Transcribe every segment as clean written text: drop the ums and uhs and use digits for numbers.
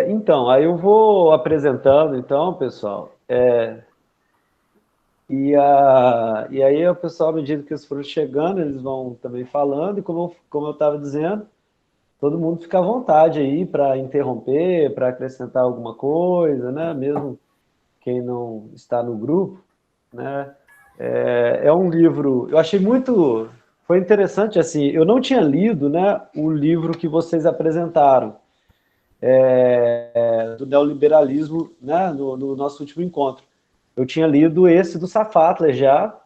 Então, aí eu vou apresentando, então, pessoal. E aí o pessoal, à medida que eles foram chegando, eles vão também falando, e como eu estava dizendo, todo mundo fica à vontade aí para interromper, para acrescentar alguma coisa, né? Mesmo quem não está no grupo, né? É um livro, eu achei muito, foi interessante, assim, eu não tinha lido, né, o livro que vocês apresentaram, do neoliberalismo, né, no nosso último encontro. Eu tinha lido esse do Safatler já,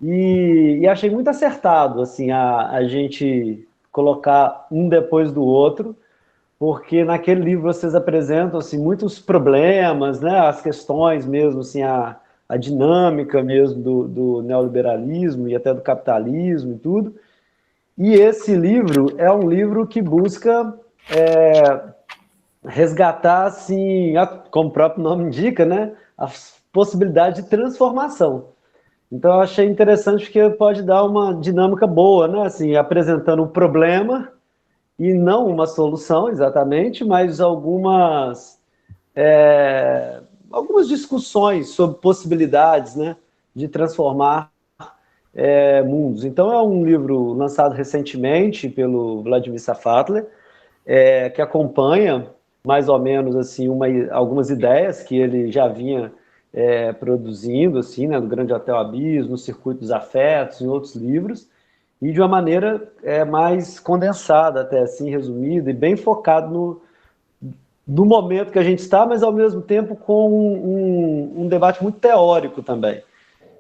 e achei muito acertado, assim, a gente colocar um depois do outro, porque naquele livro vocês apresentam assim, muitos problemas, né, as questões mesmo, assim, a dinâmica mesmo do neoliberalismo e até do capitalismo e tudo. E esse livro é um livro que busca resgatar, assim, como o próprio nome indica, né, a possibilidade de transformação. Então eu achei interessante porque pode dar uma dinâmica boa, né, assim, apresentando o problema e não uma solução exatamente, mas algumas discussões sobre possibilidades, né, de transformar mundos. Então é um livro lançado recentemente pelo Vladimir Safatler, que acompanha mais ou menos assim algumas ideias que ele já vinha produzindo, assim, né, do Grande Hotel Abyss, no Circuito dos Afetos, em outros livros, e de uma maneira mais condensada, até assim, resumida, e bem focado no momento que a gente está, mas ao mesmo tempo com um debate muito teórico também,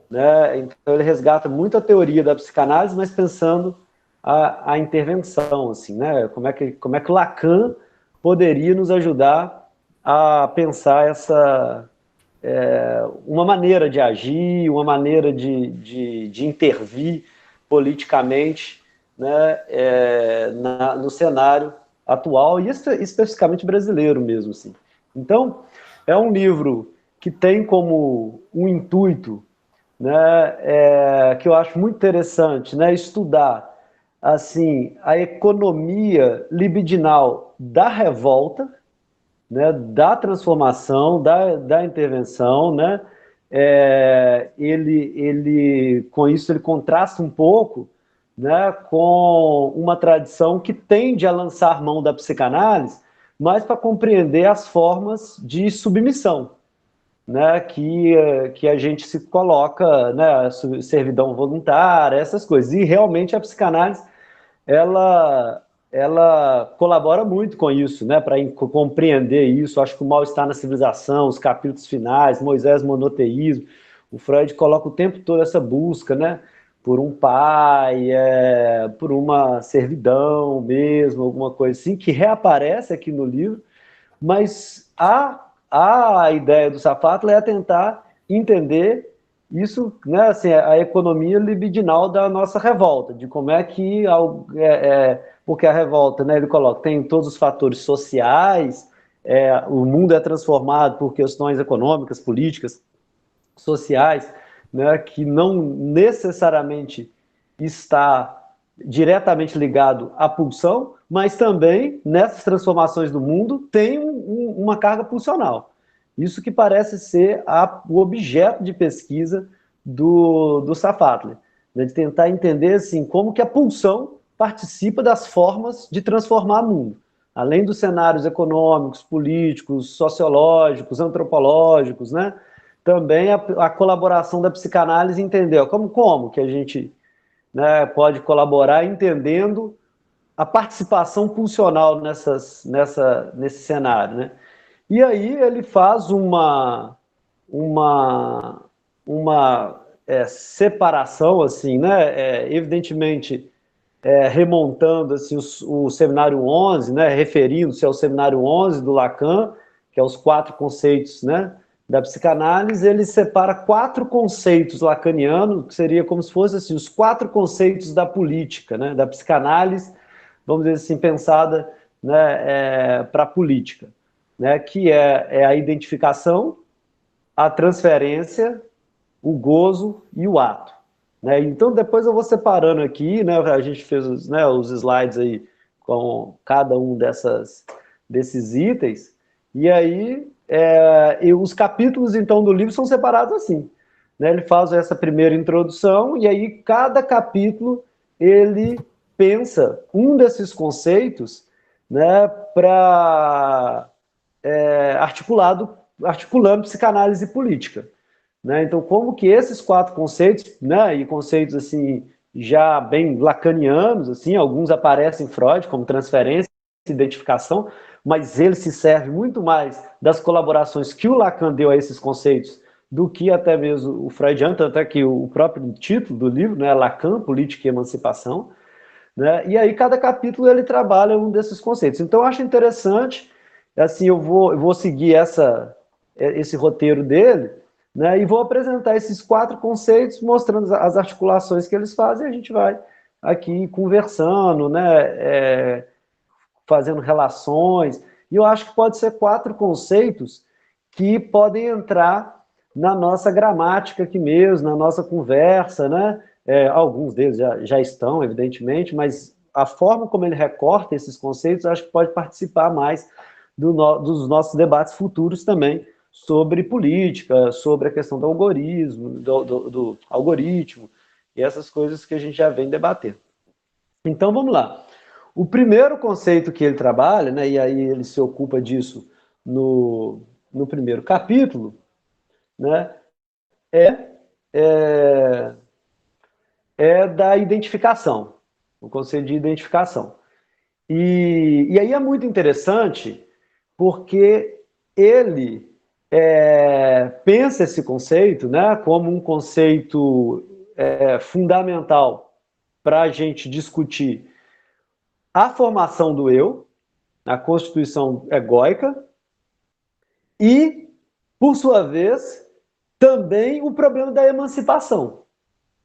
né? Então ele resgata muito a teoria da psicanálise, mas pensando a intervenção, assim, né? Como é que o Lacan poderia nos ajudar a pensar uma maneira de agir, uma maneira de intervir politicamente, né, no cenário atual e especificamente brasileiro mesmo. Assim. Então, é um livro que tem como um intuito, né, que eu acho muito interessante, né, estudar assim a economia libidinal da revolta, né, da transformação, da intervenção, né? Com isso ele contrasta um pouco, né, com uma tradição que tende a lançar mão da psicanálise, mas para compreender as formas de submissão, né, que a gente se coloca, né, servidão voluntária, essas coisas. E realmente a psicanálise ela, ela colabora muito com isso, né, para compreender isso. Acho que o mal-estar na civilização, os capítulos finais, Moisés monoteísmo, o Freud coloca o tempo todo essa busca, né, por um pai, por uma servidão mesmo, alguma coisa assim, que reaparece aqui no livro, mas a ideia do Safatla é tentar entender isso, né, assim, a economia libidinal da nossa revolta, de como é que, porque a revolta, né, ele coloca, tem todos os fatores sociais, o mundo é transformado por questões econômicas, políticas, sociais, né, que não necessariamente está diretamente ligado à pulsão, mas também nessas transformações do mundo tem uma carga pulsional. Isso que parece ser o objeto de pesquisa do Safatli, né, de tentar entender assim, como que a pulsão participa das formas de transformar o mundo. Além dos cenários econômicos, políticos, sociológicos, antropológicos, né? Também a colaboração da psicanálise entendeu como que a gente, né, pode colaborar entendendo a participação pulsional nesse cenário, né? E aí ele faz uma, uma separação, assim, né? Evidentemente, remontando assim, o seminário 11, né? Referindo-se ao seminário 11 do Lacan, que é os 4 conceitos, né? Da psicanálise, ele separa 4 conceitos lacanianos, que seria como se fossem assim, os 4 conceitos da política, né? Da psicanálise, vamos dizer assim, pensada, né, para a política, né, que é a identificação, a transferência, o gozo e o ato. Né? Então, depois eu vou separando aqui, né, a gente fez, né, os slides aí com cada um desses itens, e aí e os capítulos, então, do livro são separados assim, né? Ele faz essa primeira introdução, e aí cada capítulo ele pensa um desses conceitos, né, para articulando psicanálise política, né? Então, como que esses 4 conceitos, né, e conceitos assim já bem lacanianos, assim, alguns aparecem em Freud como transferência, identificação, mas ele se serve muito mais das colaborações que o Lacan deu a esses conceitos do que até mesmo o freudiano, tanto é que o próprio título do livro, né, Lacan, Política e Emancipação, né? E aí cada capítulo ele trabalha um desses conceitos. Então eu acho interessante, assim, eu vou seguir esse roteiro dele, né, e vou apresentar esses 4 conceitos, mostrando as articulações que eles fazem, e a gente vai aqui conversando, né, fazendo relações, e eu acho que pode ser 4 conceitos que podem entrar na nossa gramática aqui mesmo, na nossa conversa, né? Alguns deles já estão, evidentemente, mas a forma como ele recorta esses conceitos, acho que pode participar mais dos nossos debates futuros também, sobre política, sobre a questão do algoritmo, do algoritmo, e essas coisas que a gente já vem debatendo. Então, vamos lá. O primeiro conceito que ele trabalha, né, e aí ele se ocupa disso no primeiro capítulo, né, é, é da identificação, o conceito de identificação. E aí é muito interessante porque ele pensa esse conceito, né, como um conceito fundamental para a gente discutir a formação do eu, a constituição egóica, e, por sua vez, também o problema da emancipação,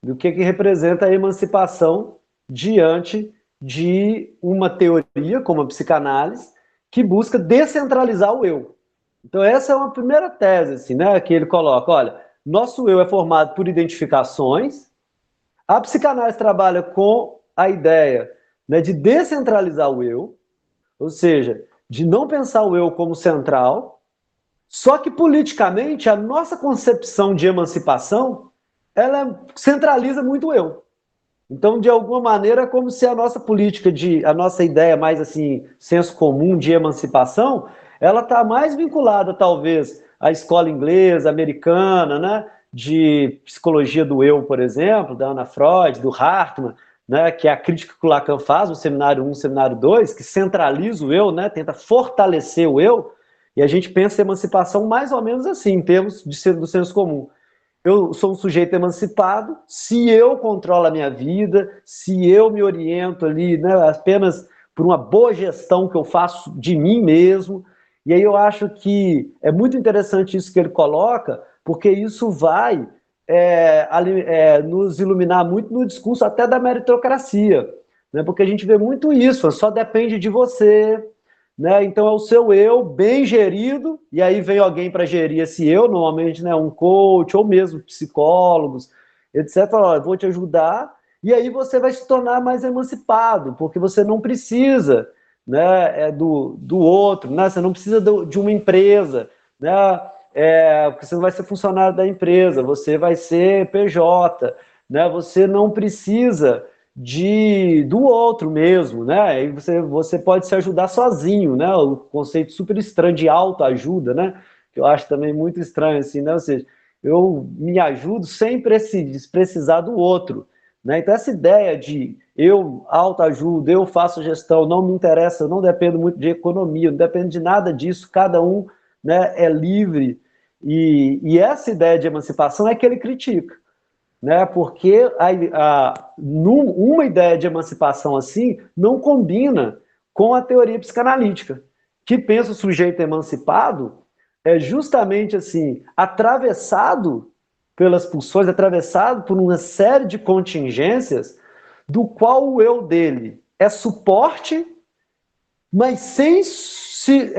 do que representa a emancipação diante de uma teoria, como a psicanálise, que busca descentralizar o eu. Então essa é uma primeira tese, assim, né, que ele coloca, olha, nosso eu é formado por identificações, a psicanálise trabalha com a ideia, né, de descentralizar o eu, ou seja, de não pensar o eu como central, só que politicamente a nossa concepção de emancipação, ela centraliza muito o eu. Então, de alguma maneira, é como se a nossa política, a nossa ideia mais assim, senso comum de emancipação, ela está mais vinculada, talvez, à escola inglesa, americana, né? De psicologia do eu, por exemplo, da Anna Freud, do Hartmann, né? Que é a crítica que o Lacan faz no seminário 1, seminário 2, que centraliza o eu, né? Tenta fortalecer o eu, e a gente pensa em emancipação mais ou menos assim, em termos do senso comum. Eu sou um sujeito emancipado se eu controlo a minha vida, se eu me oriento ali, né, apenas por uma boa gestão que eu faço de mim mesmo. E aí eu acho que é muito interessante isso que ele coloca, porque isso vai nos iluminar muito no discurso até da meritocracia, né, porque a gente vê muito isso, só depende de você, né? Então é o seu eu bem gerido, e aí vem alguém para gerir esse eu, normalmente, né, um coach ou mesmo psicólogos, etc. Olha, vou te ajudar, e aí você vai se tornar mais emancipado, porque você não precisa, né, do outro, né? Você não precisa de uma empresa, né? Porque você não vai ser funcionário da empresa, você vai ser PJ, né? Você não precisa do outro mesmo, né? Aí você pode se ajudar sozinho, né? O conceito super estranho de autoajuda, né? Que eu acho também muito estranho, assim, né? Ou seja, eu me ajudo sem precisar do outro, né? Então essa ideia de eu autoajudo, eu faço gestão, não me interessa, não dependo muito de economia, não depende de nada disso, cada um, né, é livre, e essa ideia de emancipação é que ele critica, né? Porque uma ideia de emancipação assim não combina com a teoria psicanalítica, que pensa o sujeito emancipado justamente assim, atravessado pelas pulsões, atravessado por uma série de contingências, do qual o eu dele é suporte, mas sem se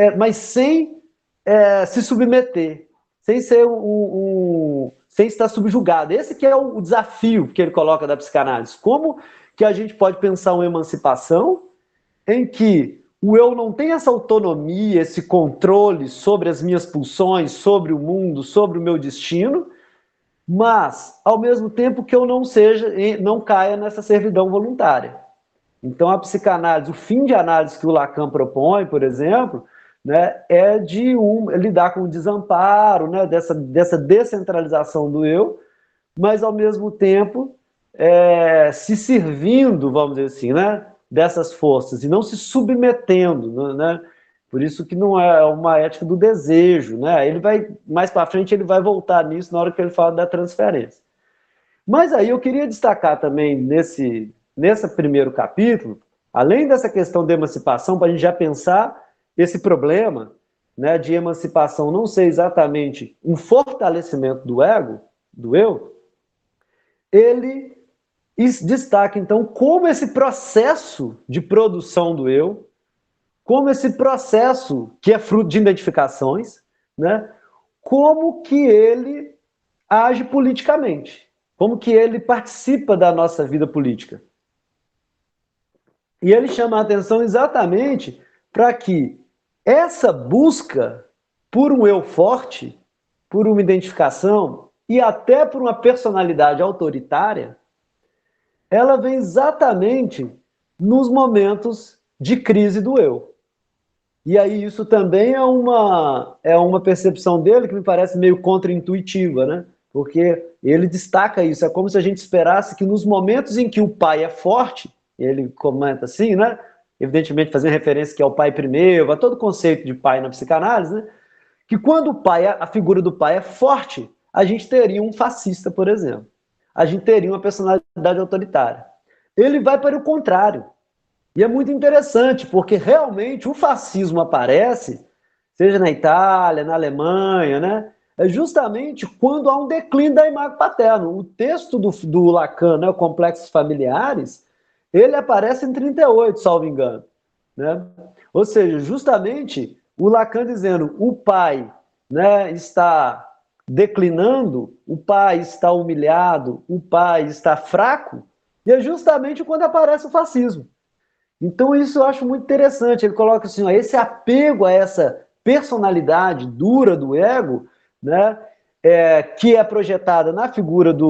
submeter, sem ser sem estar subjugado. Esse que é o desafio que ele coloca da psicanálise. Como que a gente pode pensar uma emancipação em que o eu não tem essa autonomia, esse controle sobre as minhas pulsões, sobre o mundo, sobre o meu destino, mas, ao mesmo tempo, que eu não caia nessa servidão voluntária. Então, a psicanálise, o fim de análise que o Lacan propõe, por exemplo, né, é de lidar com o desamparo, né, dessa descentralização do eu, mas, ao mesmo tempo, se servindo, vamos dizer assim, né, dessas forças, e não se submetendo, né? Por isso que não é uma ética do desejo, né? Ele vai, mais para frente, ele vai voltar nisso na hora que ele fala da transferência. Mas aí eu queria destacar também nesse primeiro capítulo, além dessa questão da emancipação, para a gente já pensar esse problema, né, de emancipação não ser exatamente um fortalecimento do ego, do eu, ele destaca, então, como esse processo de produção do eu, como esse processo que é fruto de identificações, né, como que ele age politicamente, como que ele participa da nossa vida política. E ele chama a atenção exatamente para que essa busca por um eu forte, por uma identificação e até por uma personalidade autoritária, ela vem exatamente nos momentos de crise do eu. E aí isso também é uma percepção dele que me parece meio contraintuitiva, né? Porque ele destaca isso, é como se a gente esperasse que nos momentos em que o pai é forte, ele comenta assim, né? Evidentemente fazendo referência que é o pai primeiro, a todo o conceito de pai na psicanálise, né? Que quando o pai, a figura do pai é forte, a gente teria um fascista, por exemplo. A gente teria uma personalidade autoritária. Ele vai para o contrário. E é muito interessante, porque realmente o fascismo aparece, seja na Itália, na Alemanha, né? É justamente quando há um declínio da imagem paterna. O texto do Lacan, né, o Complexos Familiares, ele aparece em 38, salvo engano. Né? Ou seja, justamente o Lacan dizendo o pai, né, está declinando, o pai está humilhado, o pai está fraco, e é justamente quando aparece o fascismo. Então isso eu acho muito interessante, ele coloca assim, ó, esse apego a essa personalidade dura do ego, né, que é projetada na figura de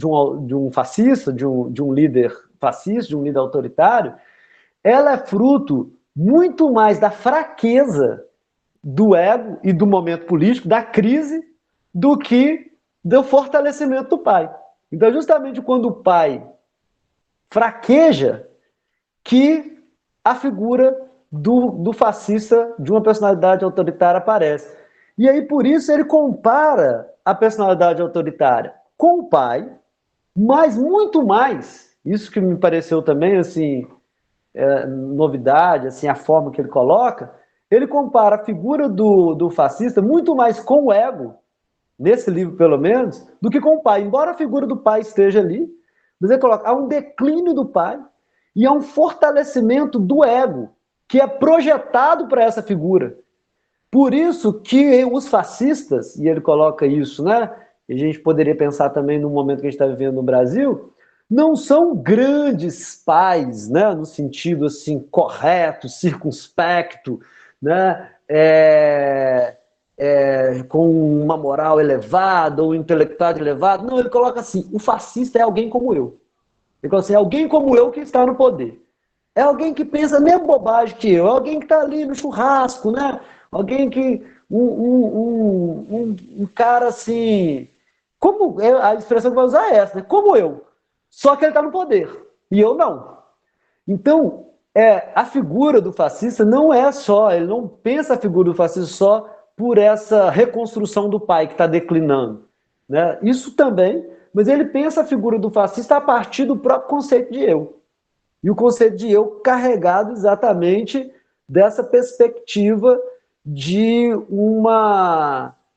um fascista, de um líder fascista, de um líder autoritário, ela é fruto muito mais da fraqueza do ego e do momento político, da crise, do que do fortalecimento do pai. Então, justamente quando o pai fraqueja, que a figura do fascista, de uma personalidade autoritária, aparece. E aí, por isso, ele compara a personalidade autoritária com o pai, mas muito mais, isso que me pareceu também, assim, novidade, assim, a forma que ele coloca, ele compara a figura do fascista muito mais com o ego, nesse livro pelo menos, do que com o pai. Embora a figura do pai esteja ali, mas ele coloca, há um declínio do pai e há um fortalecimento do ego, que é projetado para essa figura. Por isso que os fascistas, e ele coloca isso, né? E a gente poderia pensar também no momento que a gente está vivendo no Brasil, não são grandes pais, né, no sentido assim correto, circunspecto, né, com uma moral elevada ou intelectual elevado. Não, ele coloca assim: o fascista é alguém como eu. Ele coloca assim: é alguém como eu que está no poder. É alguém que pensa a mesma bobagem que eu, é alguém que está ali no churrasco, né? Alguém que. Um cara assim. Como a expressão que vai usar é essa, né? Como eu. Só que ele está no poder. E eu não. Então, a figura do fascista não é só, ele não pensa a figura do fascista só por essa reconstrução do pai que está declinando. Né? Isso também, mas ele pensa a figura do fascista a partir do próprio conceito de eu. E o conceito de eu carregado exatamente dessa perspectiva de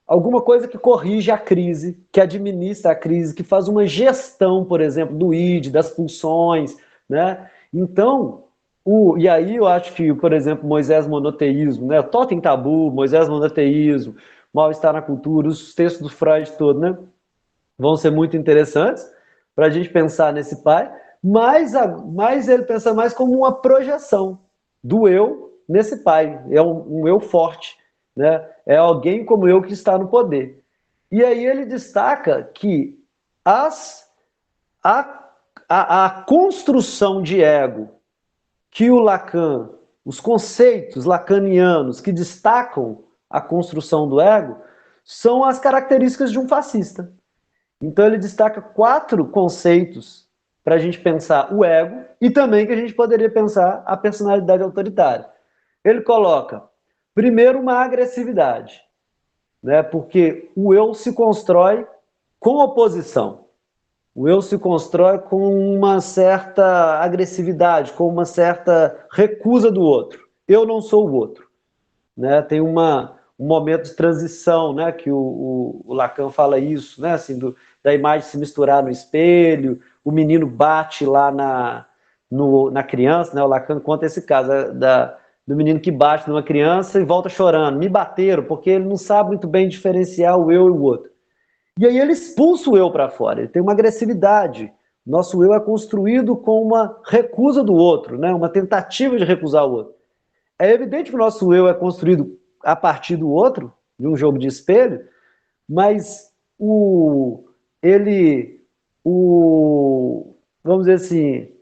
alguma coisa que corrige a crise, que administra a crise, que faz uma gestão, por exemplo, do id, das pulsões, né? Então, e aí eu acho que, por exemplo, Moisés monoteísmo, né? Totem tabu, Moisés monoteísmo, mal-estar na cultura, os textos do Freud todo, né? Vão ser muito interessantes para a gente pensar nesse pai, mas ele pensa mais como uma projeção, do eu nesse pai. É um eu forte, né? É alguém como eu que está no poder. E aí ele destaca que a, a construção de ego que o Lacan, os conceitos lacanianos que destacam a construção do ego, são as características de um fascista. Então ele destaca 4 conceitos para a gente pensar o ego e também que a gente poderia pensar a personalidade autoritária. Ele coloca, primeiro, uma agressividade, né? Porque o eu se constrói com oposição. O eu se constrói com uma certa agressividade, com uma certa recusa do outro. Eu não sou o outro. Né? Tem um momento de transição, né? Que o Lacan fala isso, né? Assim, da imagem se misturar no espelho, o menino bate lá na criança, né? O Lacan conta esse caso do menino que bate numa criança e volta chorando. Me bateram, porque ele não sabe muito bem diferenciar o eu e o outro. E aí ele expulsa o eu para fora, ele tem uma agressividade. Nosso eu é construído com uma recusa do outro, né? Uma tentativa de recusar o outro. É evidente que o nosso eu é construído a partir do outro, de um jogo de espelho, mas vamos dizer assim,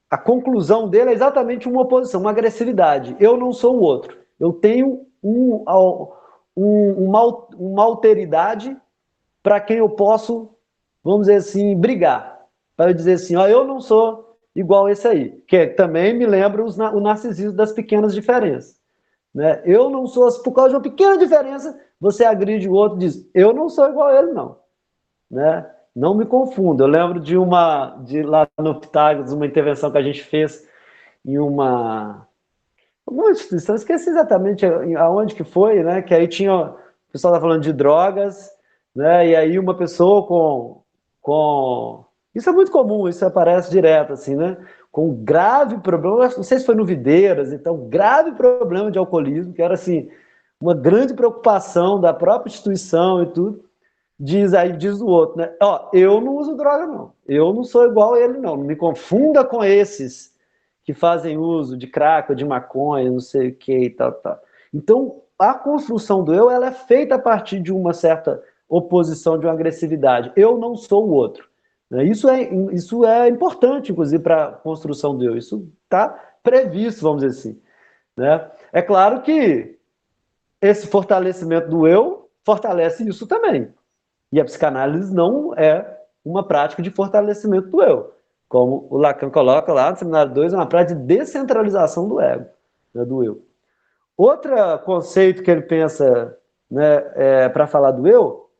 a conclusão dele é exatamente uma oposição, uma agressividade. Eu não sou o outro. Eu tenho uma alteridade para quem eu posso, vamos dizer assim, brigar. Para eu dizer assim, ó, eu não sou igual esse aí. Que também me lembra o narcisismo das pequenas diferenças. Né? Eu não sou, por causa de uma pequena diferença, você agride o outro e diz, eu não sou igual a ele, não. Né? Não me confunda. Eu lembro de lá no Pitágoras, uma intervenção que a gente fez em uma instituição, esqueci exatamente aonde que foi, né? Que aí tinha, o pessoal tá falando de drogas, né? E aí uma pessoa isso é muito comum, isso aparece direto, assim, né? Com um grave problema, não sei se foi no Videiras, então, grave problema de alcoolismo, que era, assim, uma grande preocupação da própria instituição e tudo. Diz o outro, né? Ó, eu não uso droga, não. Eu não sou igual a ele, não. Não me confunda com esses que fazem uso de crack ou de maconha, não sei o que e tal, tal. Então, a construção do eu, ela é feita a partir de uma certa oposição, de uma agressividade. Eu não sou o outro. Isso é importante, inclusive, para a construção do eu. Isso está previsto, vamos dizer assim. Né? É claro que esse fortalecimento do eu fortalece isso também. E a psicanálise não é uma prática de fortalecimento do eu. Como o Lacan coloca lá no seminário 2, é uma prática de descentralização do ego, né, do eu. Outro conceito que ele pensa, né, para falar do eu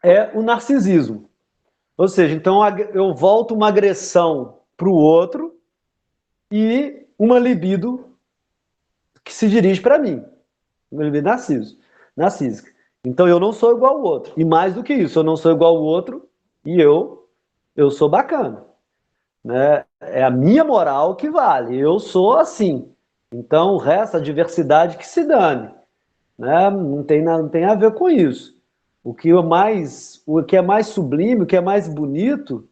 é o narcisismo. Ou seja, então eu volto uma agressão para o outro e uma libido que se dirige para mim. Uma libido narcísica. Então eu não sou igual ao outro. E mais do que isso, eu não sou igual ao outro e eu sou bacana. Né? É a minha moral que vale. Eu sou assim. Então o resto, a diversidade que se dane. Né? Não tem a ver com isso. O que é mais sublime, o que é mais bonito,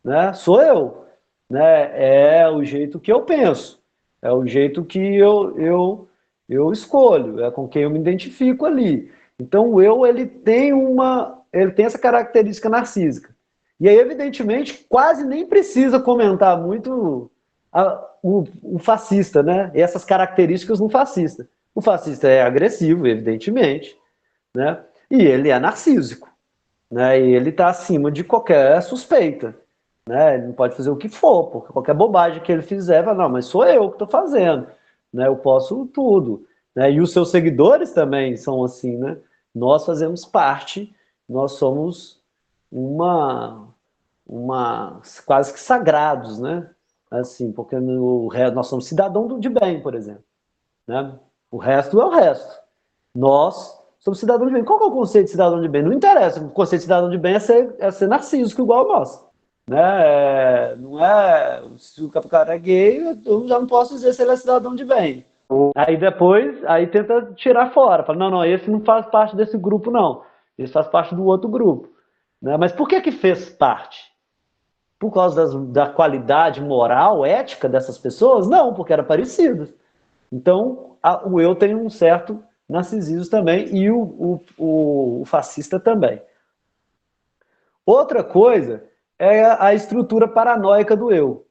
né, sou eu. Né? É o jeito que eu penso. É o jeito que eu escolho. É com quem eu me identifico ali. Então o eu ele tem essa característica narcísica. E aí, evidentemente, quase nem precisa comentar muito o fascista, né? E essas características no fascista. O fascista é agressivo, evidentemente, né? E ele é narcísico, né? E ele está acima de qualquer suspeita, né? Ele não pode fazer o que for, porque qualquer bobagem que ele fizer, vai, não, mas sou eu que estou fazendo, né? Eu posso tudo, né? E os seus seguidores também são assim, né? Nós fazemos parte, nós somos quase que sagrados, né? Assim, porque nós somos cidadãos de bem, por exemplo, né? O resto é o resto. Nós somos cidadãos de bem. Qual que é o conceito de cidadão de bem? Não interessa. O conceito de cidadão de bem é ser narcísico igual a nós. Né? Não é. Se o cara é gay, eu já não posso dizer se ele é cidadão de bem. Aí depois, aí tenta tirar fora. Fala, não, esse não faz parte desse grupo, não. Esse faz parte do outro grupo. Né? Mas por que fez parte? Por causa da qualidade moral, ética dessas pessoas? Não, porque era parecido. Então, o eu tem um certo narcisismo também, e o fascista também. Outra coisa é a estrutura paranoica do eu.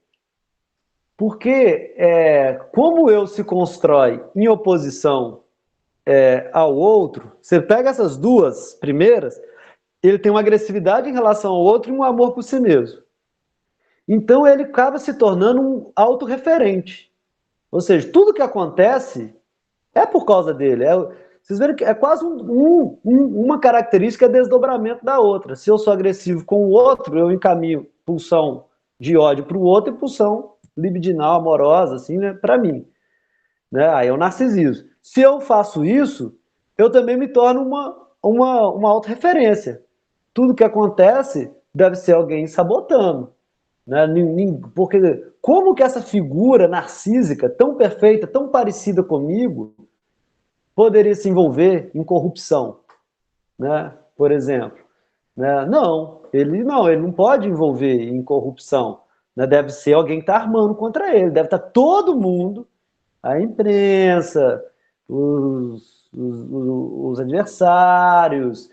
Porque como o eu se constrói em oposição ao outro, você pega essas duas primeiras, ele tem uma agressividade em relação ao outro e um amor por si mesmo. Então ele acaba se tornando um autorreferente. Ou seja, tudo que acontece é por causa dele. Vocês verem que é quase uma característica desdobramento da outra. Se eu sou agressivo com o outro, eu encaminho pulsão de ódio para o outro e pulsão libidinal, amorosa, assim, né, para mim. Né? Aí é o narcisismo. Se eu faço isso, eu também me torno uma autorreferência. Tudo que acontece deve ser alguém sabotando. Né? Porque como que essa figura narcísica, tão perfeita, tão parecida comigo, poderia se envolver em corrupção, né? Por exemplo? Né? Ele não pode envolver em corrupção. Né? Deve ser alguém que está armando contra ele. Deve estar todo mundo, a imprensa, os adversários,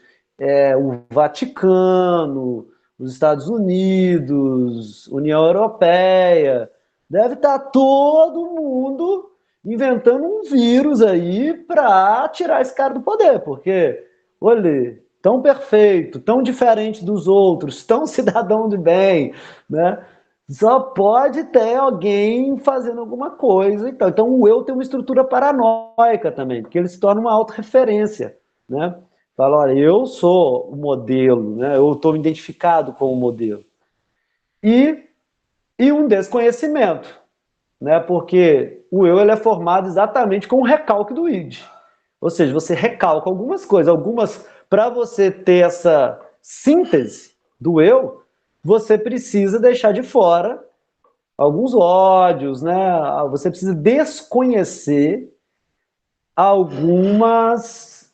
o Vaticano, os Estados Unidos, União Europeia, deve estar todo mundo inventando um vírus aí para tirar esse cara do poder, porque, olha, tão perfeito, tão diferente dos outros, tão cidadão de bem, né? Só pode ter alguém fazendo alguma coisa e tal. Então o eu tem uma estrutura paranoica também, porque ele se torna uma autorreferência, né? Fala, olha, eu sou o modelo, né? Eu estou identificado com o modelo. E um desconhecimento, né? Porque o eu ele é formado exatamente com o recalque do id. Ou seja, você recalca algumas coisas, para você ter essa síntese do eu, você precisa deixar de fora alguns ódios, né? Você precisa desconhecer algumas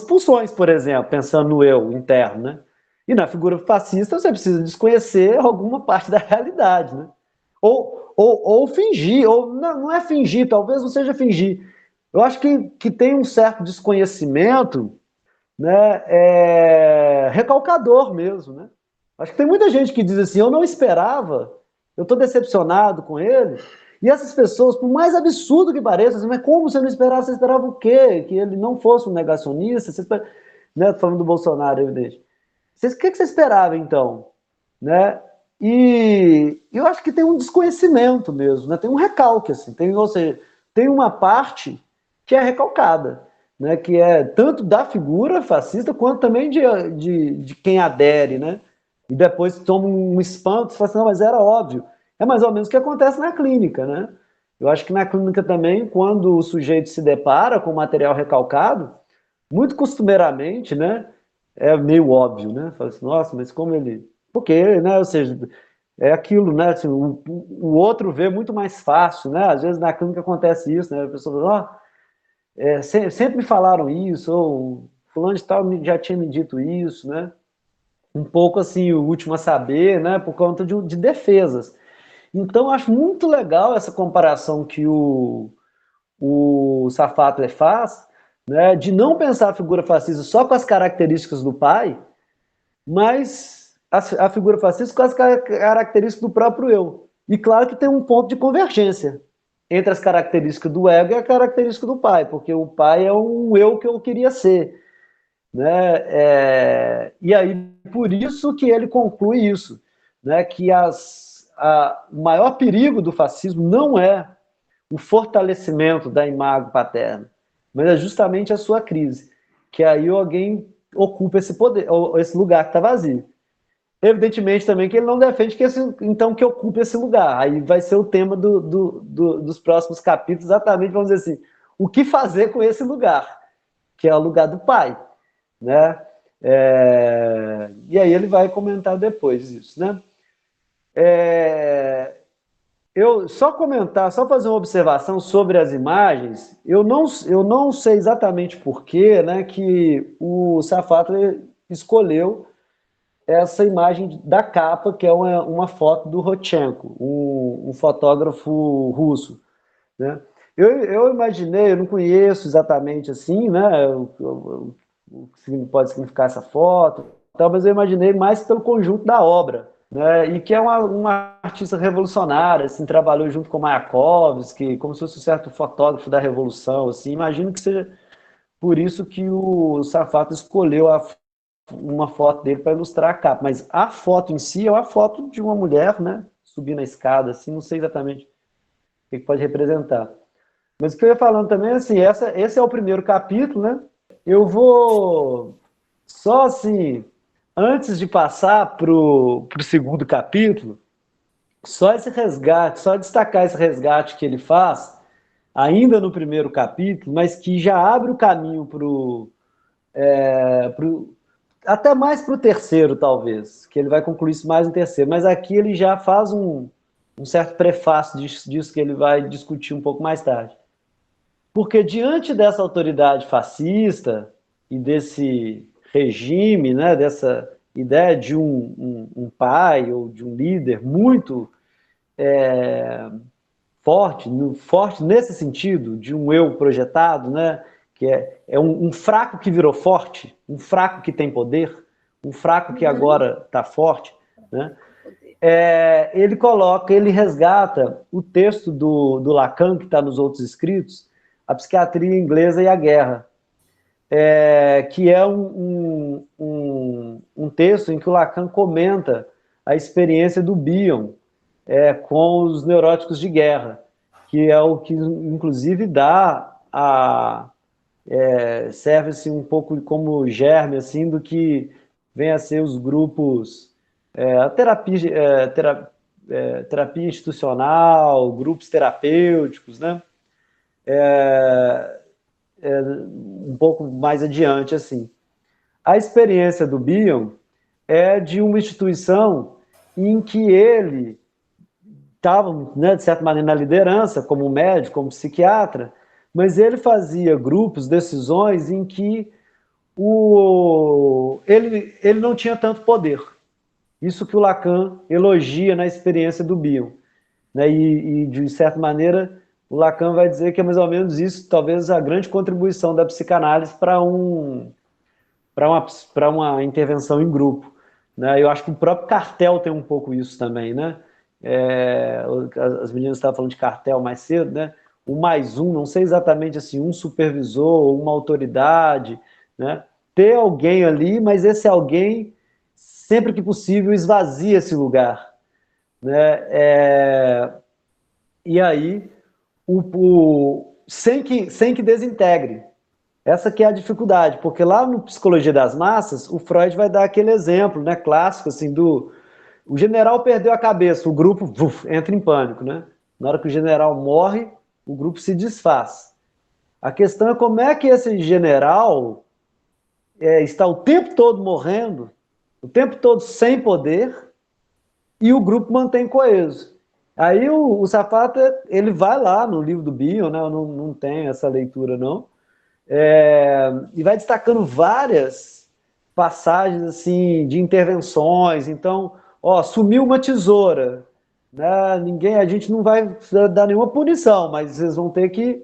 pulsões, por exemplo, pensando no eu interno, né? E na figura fascista você precisa desconhecer alguma parte da realidade, né? Ou fingir, ou não é fingir, talvez não seja fingir. Eu acho que tem um certo desconhecimento, né, recalcador mesmo, né? Acho que tem muita gente que diz assim, eu não esperava, eu estou decepcionado com ele, e essas pessoas, por mais absurdo que pareça, assim, mas como você não esperava? Você esperava o quê? Que ele não fosse um negacionista? Né, falando do Bolsonaro, evidente. O que você esperava, então? Né? E eu acho que tem um desconhecimento mesmo, né? Tem um recalque, assim, ou seja, tem uma parte que é recalcada, né? Que é tanto da figura fascista quanto também de quem adere, né? E depois toma um espanto e fala assim, não, mas era óbvio. É mais ou menos o que acontece na clínica, né? Eu acho que na clínica também, quando o sujeito se depara com material recalcado, muito costumeiramente, né? É meio óbvio, né? Fala assim, nossa, mas como ele... Porque, né? Ou seja, é aquilo, né? Assim, o outro vê muito mais fácil, né? Às vezes na clínica acontece isso, né? A pessoa fala, sempre me falaram isso, ou fulano de tal já tinha me dito isso, né? Um pouco assim, o último a saber, né? Por conta de defesas. Então, eu acho muito legal essa comparação que o Safatler faz, né? De não pensar a figura fascista só com as características do pai, mas a figura fascista com as características do próprio eu. E claro que tem um ponto de convergência entre as características do ego e a característica do pai, porque o pai é um eu que eu queria ser. Né? E aí, por isso que ele conclui isso, né? Que o maior perigo do fascismo não é o fortalecimento da imagem paterna, mas é justamente a sua crise, que aí alguém ocupa esse poder, ou esse lugar que está vazio. Evidentemente também que ele não defende que ocupe esse lugar. Aí vai ser o tema dos próximos capítulos, exatamente, vamos dizer assim, o que fazer com esse lugar, que é o lugar do pai, né? E aí ele vai comentar depois isso, né? Eu só fazer uma observação sobre as imagens. Eu não sei exatamente porquê, né, que o Safatli escolheu essa imagem da capa, que é uma foto do Rodchenko, um fotógrafo russo, né? Eu imaginei, eu não conheço exatamente assim, né, o que pode significar essa foto, tal, mas eu imaginei mais pelo conjunto da obra, né, e que é uma artista revolucionária, assim, trabalhou junto com Mayakovsky, como se fosse um certo fotógrafo da Revolução, assim, imagino que seja por isso que o Safato escolheu uma foto dele para ilustrar a capa, mas a foto em si é uma foto de uma mulher, né, subindo a escada, assim, não sei exatamente o que pode representar. Mas o que eu ia falando também, assim, esse é o primeiro capítulo, né? Eu vou só assim, antes de passar pro segundo capítulo, só esse resgate, só destacar esse resgate que ele faz, ainda no primeiro capítulo, mas que já abre o caminho até mais para o terceiro, talvez, que ele vai concluir isso mais no terceiro, mas aqui ele já faz um certo prefácio disso que ele vai discutir um pouco mais tarde. Porque diante dessa autoridade fascista e desse regime, né, dessa ideia de um pai ou de um líder muito forte, forte nesse sentido, de um eu projetado, né, que é um fraco que virou forte, um fraco que tem poder, um fraco que agora está forte, né? Ele resgata o texto do Lacan, que está nos outros escritos, A Psiquiatria Inglesa e a Guerra, que é um texto em que o Lacan comenta a experiência do Bion com os neuróticos de guerra, que é o que, inclusive, serve-se um pouco como germe assim, do que vem a ser os grupos, a terapia institucional, grupos terapêuticos, né? Um pouco mais adiante, assim. A experiência do Bion é de uma instituição em que ele estava, né, de certa maneira, na liderança, como médico, como psiquiatra, mas ele fazia grupos, decisões em que ele não tinha tanto poder. Isso que o Lacan elogia na experiência do Bion. Né? De certa maneira, o Lacan vai dizer que é mais ou menos isso, talvez a grande contribuição da psicanálise para uma intervenção em grupo. Né? Eu acho que o próprio cartel tem um pouco isso também. Né? As meninas estavam falando de cartel mais cedo, né? O mais um, não sei exatamente assim, um supervisor, uma autoridade, né? Ter alguém ali, mas esse alguém, sempre que possível, esvazia esse lugar. Né? E aí, sem que desintegre. Essa que é a dificuldade, porque lá no Psicologia das Massas, o Freud vai dar aquele exemplo, né, clássico, assim, o general perdeu a cabeça, o grupo entra em pânico, né? Na hora que o general morre, o grupo se desfaz. A questão é como é que esse general está o tempo todo morrendo, o tempo todo sem poder, e o grupo mantém coeso. Aí o Zapata, ele vai lá no livro do Bion, né? Eu não tenho essa leitura, não. E vai destacando várias passagens assim de intervenções. Então, sumiu uma tesoura, né? A gente não vai dar nenhuma punição, mas vocês vão ter que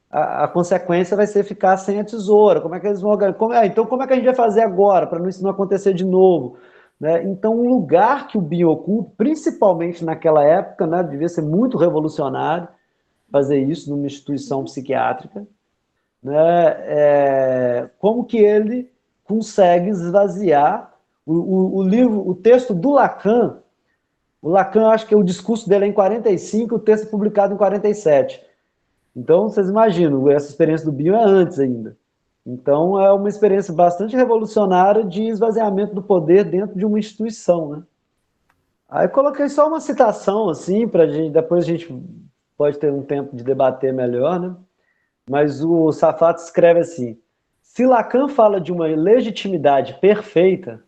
a consequência vai ser ficar sem a tesoura. Como é que eles vão então como é que a gente vai fazer agora para isso não acontecer de novo? Né? Então, um lugar que o Bion ocupa, principalmente naquela época, né, devia ser muito revolucionário fazer isso numa instituição psiquiátrica, né, como que ele consegue esvaziar o livro, o texto do Lacan. O Lacan, acho que o discurso dele é em 45, o texto é publicado em 47. Então, vocês imaginam, essa experiência do Bion é antes ainda. Então, é uma experiência bastante revolucionária de esvaziamento do poder dentro de uma instituição, né? Aí coloquei só uma citação, assim, para gente, depois a gente pode ter um tempo de debater melhor, né? Mas o Safato escreve assim: se Lacan fala de uma legitimidade perfeita,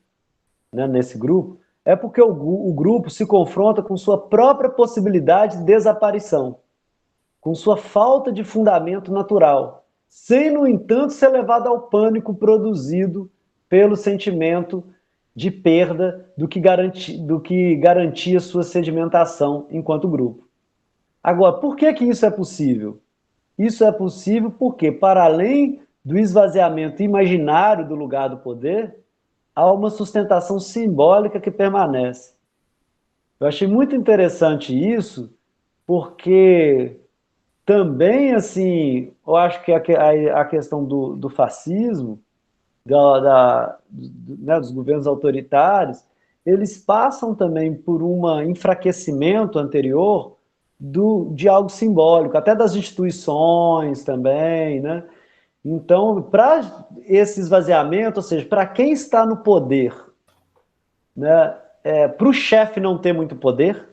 né, nesse grupo, é porque o grupo se confronta com sua própria possibilidade de desaparição, com sua falta de fundamento natural, sem, no entanto, ser levado ao pânico produzido pelo sentimento de perda do que garantia sua sedimentação enquanto grupo. Agora, por que que isso é possível? Isso é possível porque, para além do esvaziamento imaginário do lugar do poder, há uma sustentação simbólica que permanece. Eu achei muito interessante isso, porque também, assim, eu acho que a questão do fascismo, né, dos governos autoritários, eles passam também por um enfraquecimento anterior de algo simbólico, até das instituições também, né? Então, para esse esvaziamento, ou seja, para quem está no poder, né, para o chefe não ter muito poder,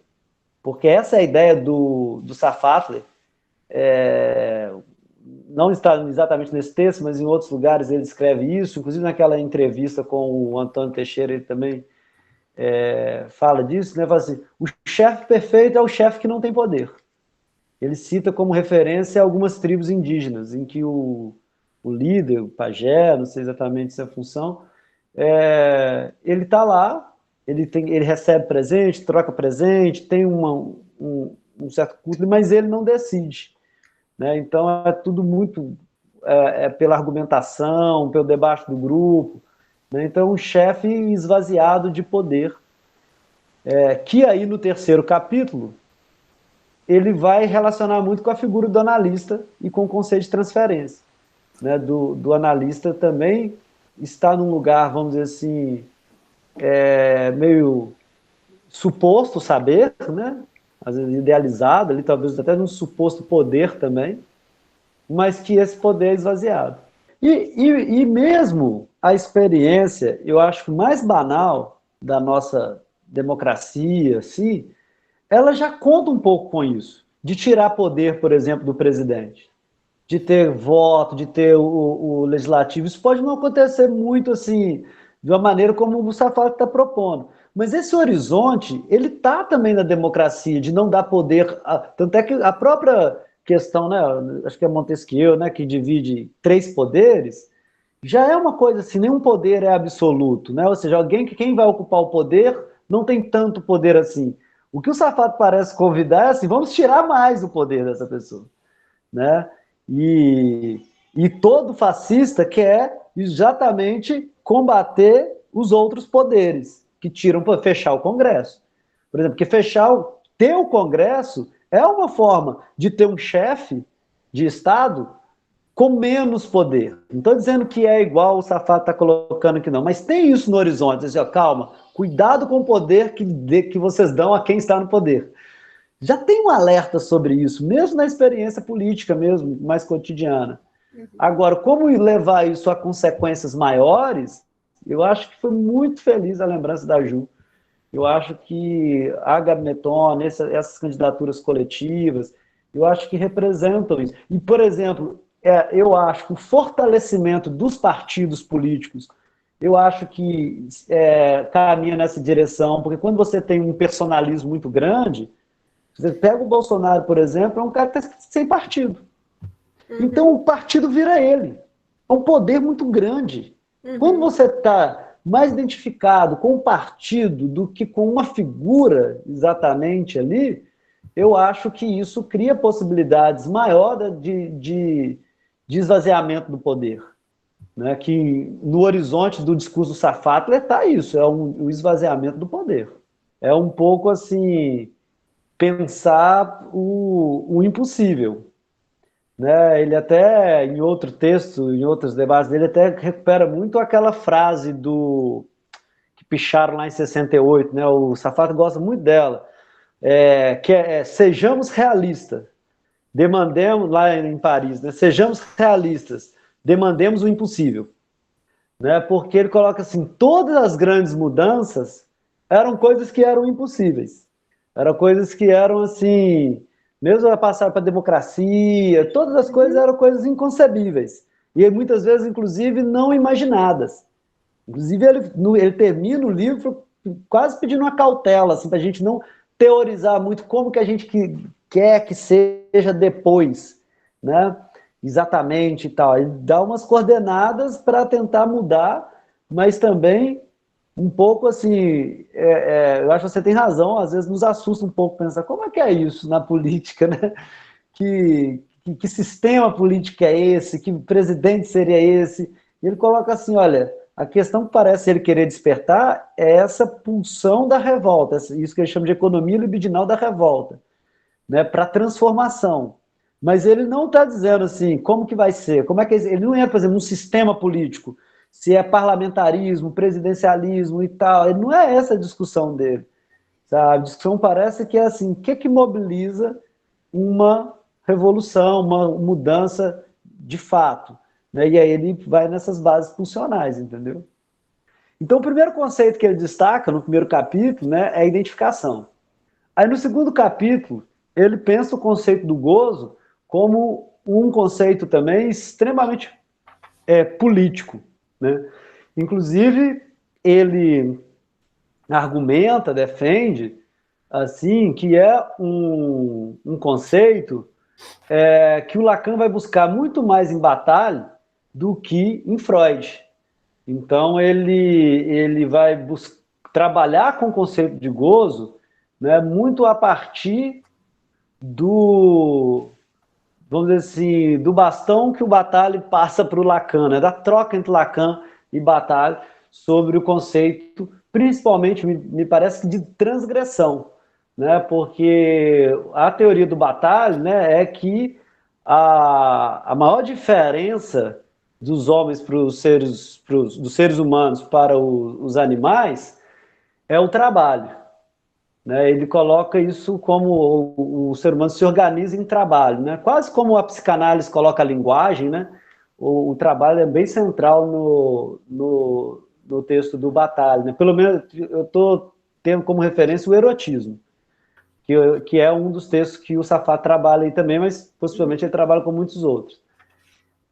porque essa é a ideia do Safatli, não está exatamente nesse texto, mas em outros lugares ele escreve isso, inclusive naquela entrevista com o Antônio Teixeira, ele também fala disso, né? Fala assim, o chefe perfeito é o chefe que não tem poder. Ele cita como referência algumas tribos indígenas, em que o líder, o pajé, não sei exatamente se é a função, ele está lá, ele recebe presente, troca presente, tem um certo culto, mas ele não decide. Né? Então é tudo muito pela argumentação, pelo debate do grupo. Né? Então um chefe esvaziado de poder, que aí no terceiro capítulo ele vai relacionar muito com a figura do analista e com o conceito de transferência. Né? Do analista também está num lugar, vamos dizer assim, meio suposto saber, né? Às vezes idealizado, ali, talvez até num suposto poder também, mas que esse poder é esvaziado. E mesmo a experiência, eu acho mais banal da nossa democracia, assim, ela já conta um pouco com isso, de tirar poder, por exemplo, do presidente, de ter voto, de ter o legislativo. Isso pode não acontecer muito assim, de uma maneira como o Mustafa está propondo. Mas esse horizonte, ele está também na democracia, de não dar poder. Tanto é que a própria questão, né, acho que é Montesquieu, né, que divide três poderes, já é uma coisa assim, nenhum poder é absoluto, né? Ou seja, quem vai ocupar o poder não tem tanto poder assim. O que o Safato parece convidar é assim, vamos tirar mais o poder dessa pessoa, né? E todo fascista quer exatamente combater os outros poderes que tiram para fechar o Congresso. Por exemplo, porque ter o Congresso é uma forma de ter um chefe de Estado com menos poder. Não estou dizendo que é igual o Safado está colocando aqui, não, mas tem isso no horizonte. Diz, ó, calma, cuidado com o poder que vocês dão a quem está no poder. Já tem um alerta sobre isso, mesmo na experiência política, mesmo mais cotidiana. Agora, como levar isso a consequências maiores, eu acho que foi muito feliz a lembrança da Ju. Eu acho que a Gabinetona, essas candidaturas coletivas, eu acho que representam isso. E, por exemplo, eu acho que o fortalecimento dos partidos políticos, eu acho que caminha nessa direção, porque quando você tem um personalismo muito grande, você pega o Bolsonaro, por exemplo, é um cara que está sem partido. Então o partido vira ele. É um poder muito grande. Quando você está mais identificado com o partido do que com uma figura exatamente ali, eu acho que isso cria possibilidades maiores de esvaziamento do poder. Né? Que no horizonte do discurso Safatler está isso, o esvaziamento do poder. É um pouco assim, pensar o impossível. Né? Ele até, em outro texto, em outros debates dele, até recupera muito aquela frase que picharam lá em 68, né? O Safato gosta muito dela, que sejamos realistas, demandemos, lá em Paris, né? Sejamos realistas, demandemos o impossível. Né? Porque ele coloca assim, todas as grandes mudanças eram coisas que eram impossíveis. Eram coisas que eram assim, mesmo a passar para a democracia, todas as coisas eram coisas inconcebíveis. E muitas vezes, inclusive, não imaginadas. Inclusive, ele termina o livro quase pedindo uma cautela, assim, para a gente não teorizar muito como que a gente quer que seja depois, né? Exatamente e tal. Ele dá umas coordenadas para tentar mudar, mas também um pouco assim, eu acho que você tem razão, às vezes nos assusta um pouco pensar como é que é isso na política, né? Que sistema político é esse? Que presidente seria esse? E ele coloca assim, olha, a questão que parece ele querer despertar é essa pulsão da revolta, isso que ele chama de economia libidinal da revolta, né, para transformação. Mas ele não está dizendo assim, como que vai ser, como é que ele não entra, por exemplo, num sistema político, se é parlamentarismo, presidencialismo e tal, ele não é essa a discussão dele. Sabe? A discussão parece que é assim, o que mobiliza uma revolução, uma mudança de fato, né? E aí ele vai nessas bases funcionais, entendeu? Então o primeiro conceito que ele destaca no primeiro capítulo, né, é a identificação. Aí no segundo capítulo, ele pensa o conceito do gozo como um conceito também extremamente político, né? Inclusive, ele argumenta, defende, assim, que é um conceito que o Lacan vai buscar muito mais em Bataille do que em Freud. Então, ele vai trabalhar com o conceito de gozo, né, muito a partir do, vamos dizer assim, do bastão que o Bataille passa para o Lacan, né, da troca entre Lacan e Bataille sobre o conceito, principalmente, me parece, de transgressão, né, porque a teoria do Bataille, né, é que a maior diferença dos homens para os seres, dos seres humanos para os animais é o trabalho. Né? Ele coloca isso como o ser humano se organiza em trabalho, né? Quase como a psicanálise coloca a linguagem, né? O trabalho é bem central no texto do Bataille, né? Pelo menos eu estou tendo como referência o erotismo, que é um dos textos que o Safar trabalha aí também, mas possivelmente ele trabalha com muitos outros.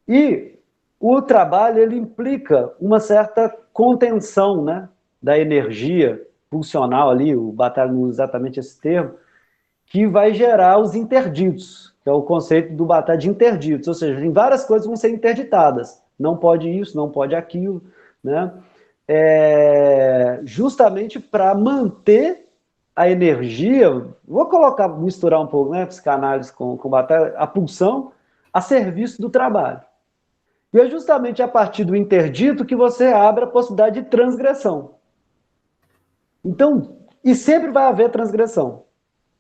E o trabalho ele implica uma certa contenção, né, da energia pulsional ali, o Bataille não usa exatamente esse termo, que vai gerar os interditos, que é o conceito do Bataille de interditos, ou seja, em várias coisas vão ser interditadas. Não pode isso, não pode aquilo, né? Justamente para manter a energia, vou colocar, misturar um pouco, né, psicanálise com Bataille, a pulsão a serviço do trabalho. E é justamente a partir do interdito que você abre a possibilidade de transgressão. Então, e sempre vai haver transgressão.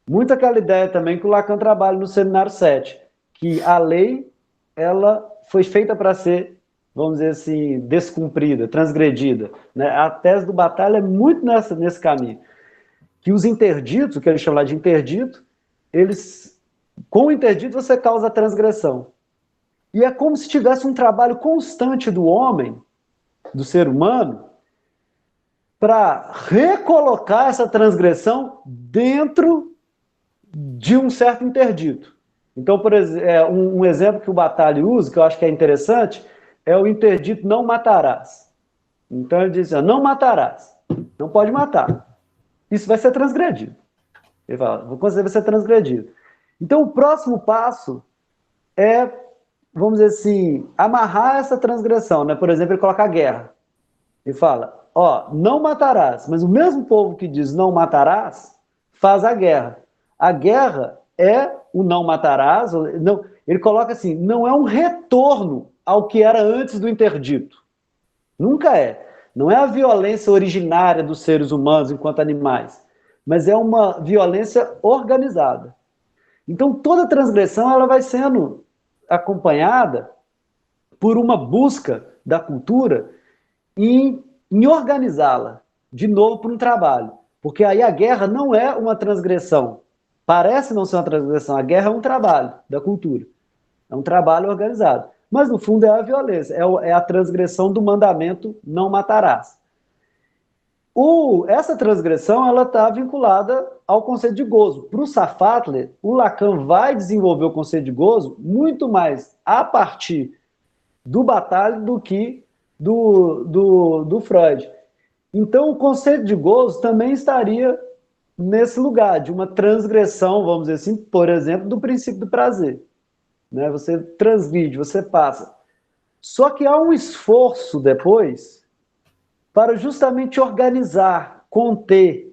Muito aquela ideia também que o Lacan trabalha no Seminário 7, que a lei, ela foi feita para ser, vamos dizer assim, descumprida, transgredida. Né? A tese do Bataille é muito nesse caminho. Que os interditos, o que ele chama de interdito, eles, com o interdito você causa a transgressão. E é como se tivesse um trabalho constante do homem, do ser humano, para recolocar essa transgressão dentro de um certo interdito. Então, por exemplo, um exemplo que o Bataille usa, que eu acho que é interessante, é o interdito não matarás. Então ele diz assim, não matarás, não pode matar. Isso vai ser transgredido. Ele fala, você vai ser transgredido. Então o próximo passo é, vamos dizer assim, amarrar essa transgressão, né? Por exemplo, ele coloca a guerra. Ele fala, não matarás, mas o mesmo povo que diz não matarás, faz a guerra. A guerra é o não matarás, não, ele coloca assim, não é um retorno ao que era antes do interdito. Nunca é. Não é a violência originária dos seres humanos enquanto animais, mas é uma violência organizada. Então toda transgressão ela vai sendo acompanhada por uma busca da cultura em organizá-la de novo para um trabalho. Porque aí a guerra não é uma transgressão. Parece não ser uma transgressão. A guerra é um trabalho da cultura. É um trabalho organizado. Mas, no fundo, é a violência. É a transgressão do mandamento não matarás. Essa transgressão ela está vinculada ao conceito de gozo. Para o Safatler, o Lacan vai desenvolver o conceito de gozo muito mais a partir do Bataille do que do Freud. Então, o conceito de gozo também estaria nesse lugar, de uma transgressão, vamos dizer assim, por exemplo, do princípio do prazer. Né? Você transgride, você passa. Só que há um esforço depois para justamente organizar, conter.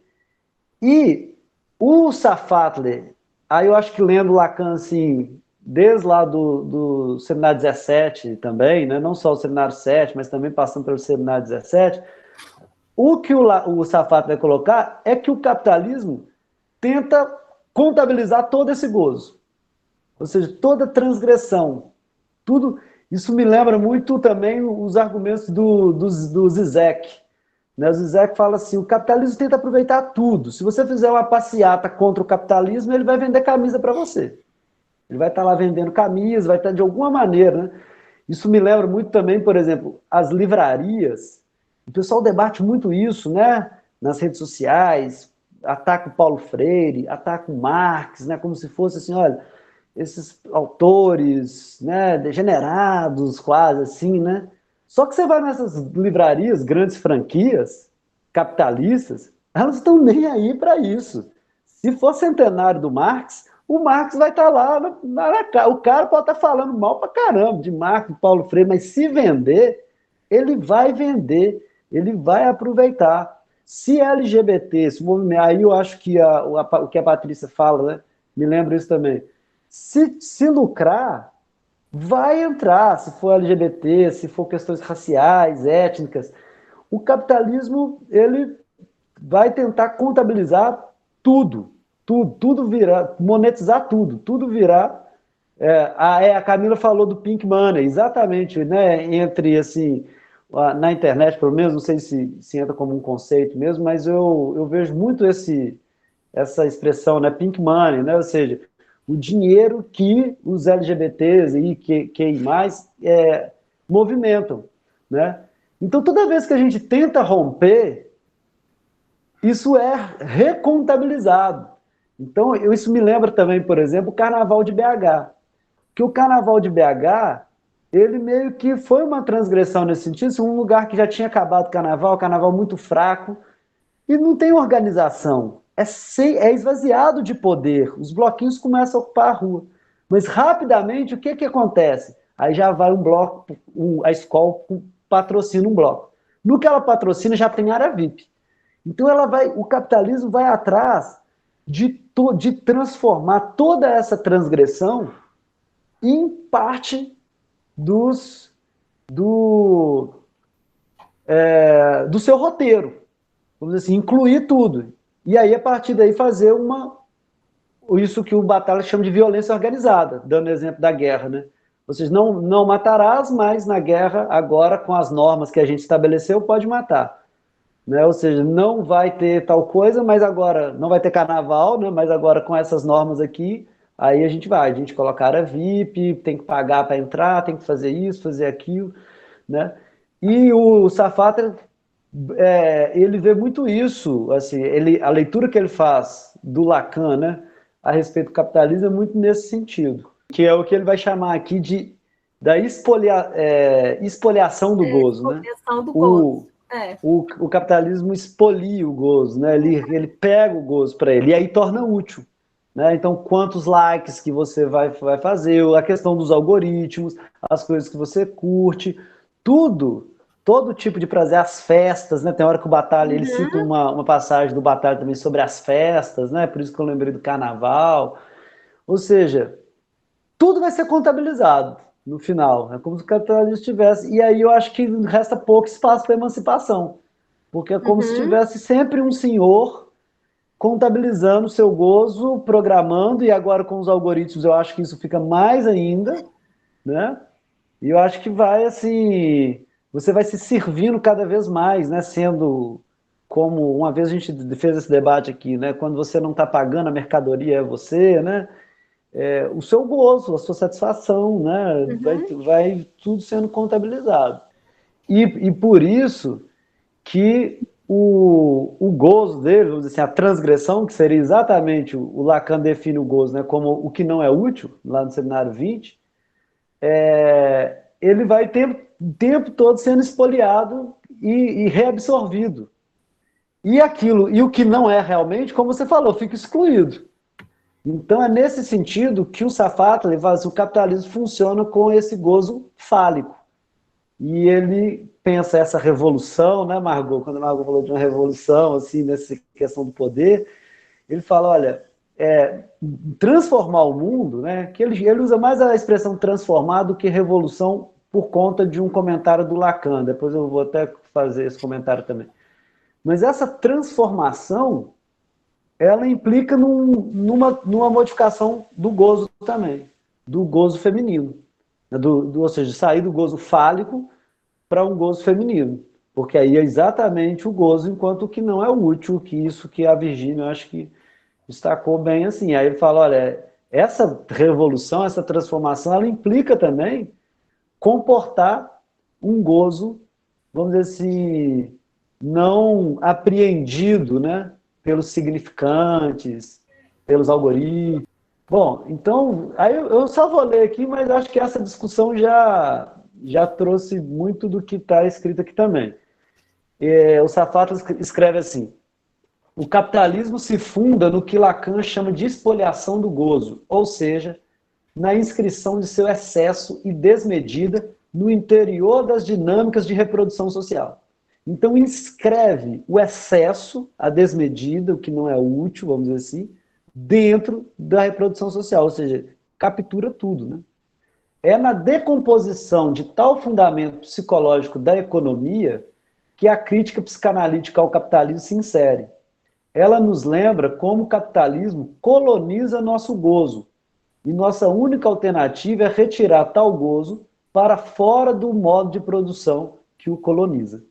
E o Safatli, aí eu acho que lendo Lacan, assim, desde lá do seminário 17 também, né? Não só o seminário 7, mas também passando pelo seminário 17, o que o Safatli vai colocar é que o capitalismo tenta contabilizar todo esse gozo. Ou seja, toda transgressão, tudo. Isso me lembra muito também os argumentos do Zizek. Né? O Zizek fala assim, o capitalismo tenta aproveitar tudo. Se você fizer uma passeata contra o capitalismo, ele vai vender camisa para você. Ele vai estar lá vendendo camisa, vai estar de alguma maneira. Né? Isso me lembra muito também, por exemplo, as livrarias. O pessoal debate muito isso, né? Nas redes sociais, ataca o Paulo Freire, ataca o Marx, né? Como se fosse assim, olha, esses autores, né, degenerados, quase assim, né? Só que você vai nessas livrarias, grandes franquias, capitalistas, elas estão nem aí para isso. Se for centenário do Marx, o Marx vai estar lá o cara pode estar falando mal para caramba de Marx, de Paulo Freire, mas se vender, ele vai vender, ele vai aproveitar. Se LGBT, se movimento, aí eu acho que o que a Patrícia fala, né? Me lembra isso também. Se lucrar, vai entrar, se for LGBT, se for questões raciais, étnicas. O capitalismo, ele vai tentar contabilizar tudo virar, monetizar tudo virar. A Camila falou do Pink Money, exatamente, né? Entre, assim, na internet, pelo menos, não sei se entra como um conceito mesmo, mas eu vejo muito essa expressão, né? Pink Money, né? Ou seja, o dinheiro que os LGBTs e QI+, movimentam, né? Então, toda vez que a gente tenta romper, isso é recontabilizado. Então, isso me lembra também, por exemplo, o Carnaval de BH. Que o Carnaval de BH, ele meio que foi uma transgressão nesse sentido, assim, um lugar que já tinha acabado o carnaval muito fraco, e não tem organização. É esvaziado de poder. Os bloquinhos começam a ocupar a rua. Mas rapidamente, o que acontece? Aí já vai um bloco, a escola patrocina um bloco. No que ela patrocina, já tem área VIP. Então o capitalismo vai atrás de transformar toda essa transgressão em parte do, do seu roteiro. Vamos dizer assim, incluir tudo. E aí, a partir daí, fazer isso que o Batalha chama de violência organizada, dando exemplo da guerra, né? Ou seja, não matarás, mas na guerra, agora, com as normas que a gente estabeleceu, pode matar. Né? Ou seja, não vai ter tal coisa, mas agora não vai ter carnaval, né? Mas agora com essas normas aqui, aí a gente coloca área VIP, tem que pagar para entrar, tem que fazer isso, fazer aquilo, né? E o Safatli, ele vê muito isso, assim, a leitura que ele faz do Lacan, né, a respeito do capitalismo é muito nesse sentido, que é o que ele vai chamar aqui da espoliação do gozo, né? Expoliação do gozo. O capitalismo expolia o gozo, né? Ele pega o gozo para ele e aí torna útil. Né? Então, quantos likes que você vai fazer, a questão dos algoritmos, as coisas que você curte, todo tipo de prazer, as festas, né? Tem hora que o Batalha, ele cita uma passagem do Batalha também sobre as festas, né? Por isso que eu lembrei do carnaval. Ou seja, tudo vai ser contabilizado no final. É como se o capitalismo tivesse. E aí eu acho que resta pouco espaço para emancipação. Porque é como se tivesse sempre um senhor contabilizando o seu gozo, programando, e agora com os algoritmos eu acho que isso fica mais ainda, né? E eu acho que vai assim, você vai se servindo cada vez mais, né? Sendo como, uma vez a gente fez esse debate aqui, né? Quando você não está pagando a mercadoria é você, né? O seu gozo, a sua satisfação, né? Vai tudo sendo contabilizado. E por isso que o gozo dele, vamos dizer assim, a transgressão, que seria exatamente, o Lacan define o gozo, né, como o que não é útil, lá no seminário 20, ele vai o tempo todo sendo espoliado e reabsorvido. E o que não é realmente, como você falou, fica excluído. Então é nesse sentido que o Safatli fala assim, o capitalismo funciona com esse gozo fálico. e ele pensa essa revolução, né, Margot? Quando a Margot falou de uma revolução, assim, nessa questão do poder, ele fala, olha, transformar o mundo, né, que ele usa mais a expressão transformar do que revolução por conta de um comentário do Lacan, depois eu vou até fazer esse comentário também. Mas essa transformação, ela implica numa modificação do gozo também, do gozo feminino, né, ou seja, sair do gozo fálico para um gozo feminino, porque aí é exatamente o gozo enquanto que não é útil, que isso que a Virginia, eu acho que destacou bem assim. Aí ele fala, olha, essa revolução, essa transformação, ela implica também comportar um gozo, vamos dizer assim, não apreendido, né, pelos significantes, pelos algoritmos. Bom, então, aí eu só vou ler aqui, mas acho que essa discussão já trouxe muito do que está escrito aqui também. O Safato escreve assim: o capitalismo se funda no que Lacan chama de espoliação do gozo, ou seja, na inscrição de seu excesso e desmedida no interior das dinâmicas de reprodução social. Então, inscreve o excesso, a desmedida, o que não é útil, vamos dizer assim, dentro da reprodução social, ou seja, captura tudo, né? É na decomposição de tal fundamento psicológico da economia que a crítica psicanalítica ao capitalismo se insere. Ela nos lembra como o capitalismo coloniza nosso gozo, e nossa única alternativa é retirar tal gozo para fora do modo de produção que o coloniza.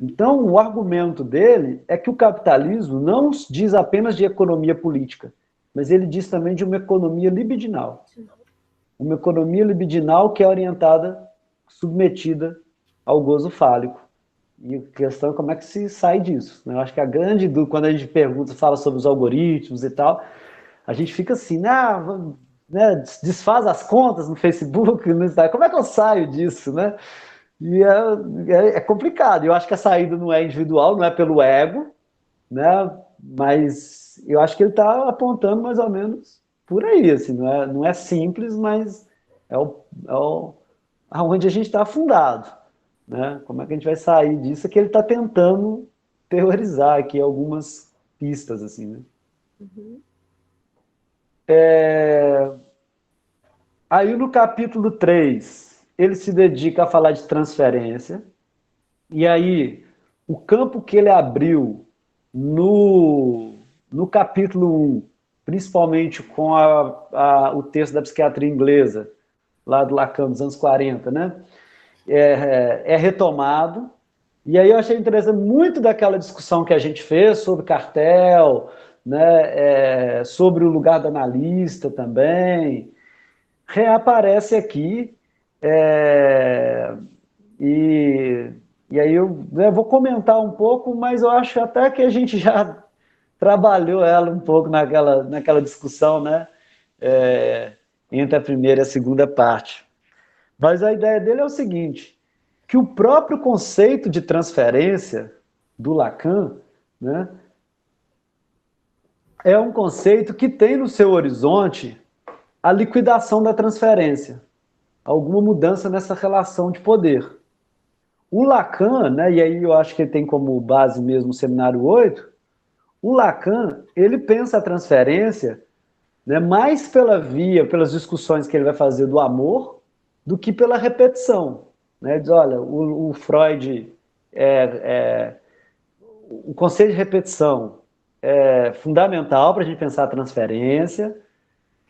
Então, o argumento dele é que o capitalismo não diz apenas de economia política, mas ele diz também de uma economia libidinal. Uma economia libidinal que é orientada, submetida ao gozo fálico. E a questão é como é que se sai disso. Eu acho que a grande dúvida, quando a gente pergunta, fala sobre os algoritmos e tal, a gente fica assim, né, desfaz as contas no Facebook, no Instagram, como é que eu saio disso, né? E é complicado. Eu acho que a saída não é individual, não é pelo ego, né? Mas eu acho que ele está apontando mais ou menos por aí, assim, não é simples, mas aonde a gente está afundado, né? Como é que a gente vai sair disso? É que ele está tentando teorizar aqui algumas pistas, assim, né? Uhum. Aí no capítulo 3 ele se dedica a falar de transferência, e aí o campo que ele abriu no capítulo 1, principalmente com o texto da psiquiatria inglesa, lá do Lacan, dos anos 40, né? É retomado. E aí eu achei interessante muito daquela discussão que a gente fez sobre cartel, né, sobre o lugar do analista também, reaparece aqui, é, e, e aí eu vou comentar um pouco, mas eu acho até que a gente já trabalhou ela um pouco naquela discussão, né, é, entre a primeira e a segunda parte. Mas a ideia dele é o seguinte, que o próprio conceito de transferência do Lacan, né, é um conceito que tem no seu horizonte a liquidação da transferência, alguma mudança nessa relação de poder. O Lacan, né, e aí eu acho que ele tem como base mesmo o Seminário 8, o Lacan, ele pensa a transferência, né, mais pelas discussões que ele vai fazer do amor, do que pela repetição. Né? Diz, olha, o Freud, o conceito de repetição é fundamental para a gente pensar a transferência,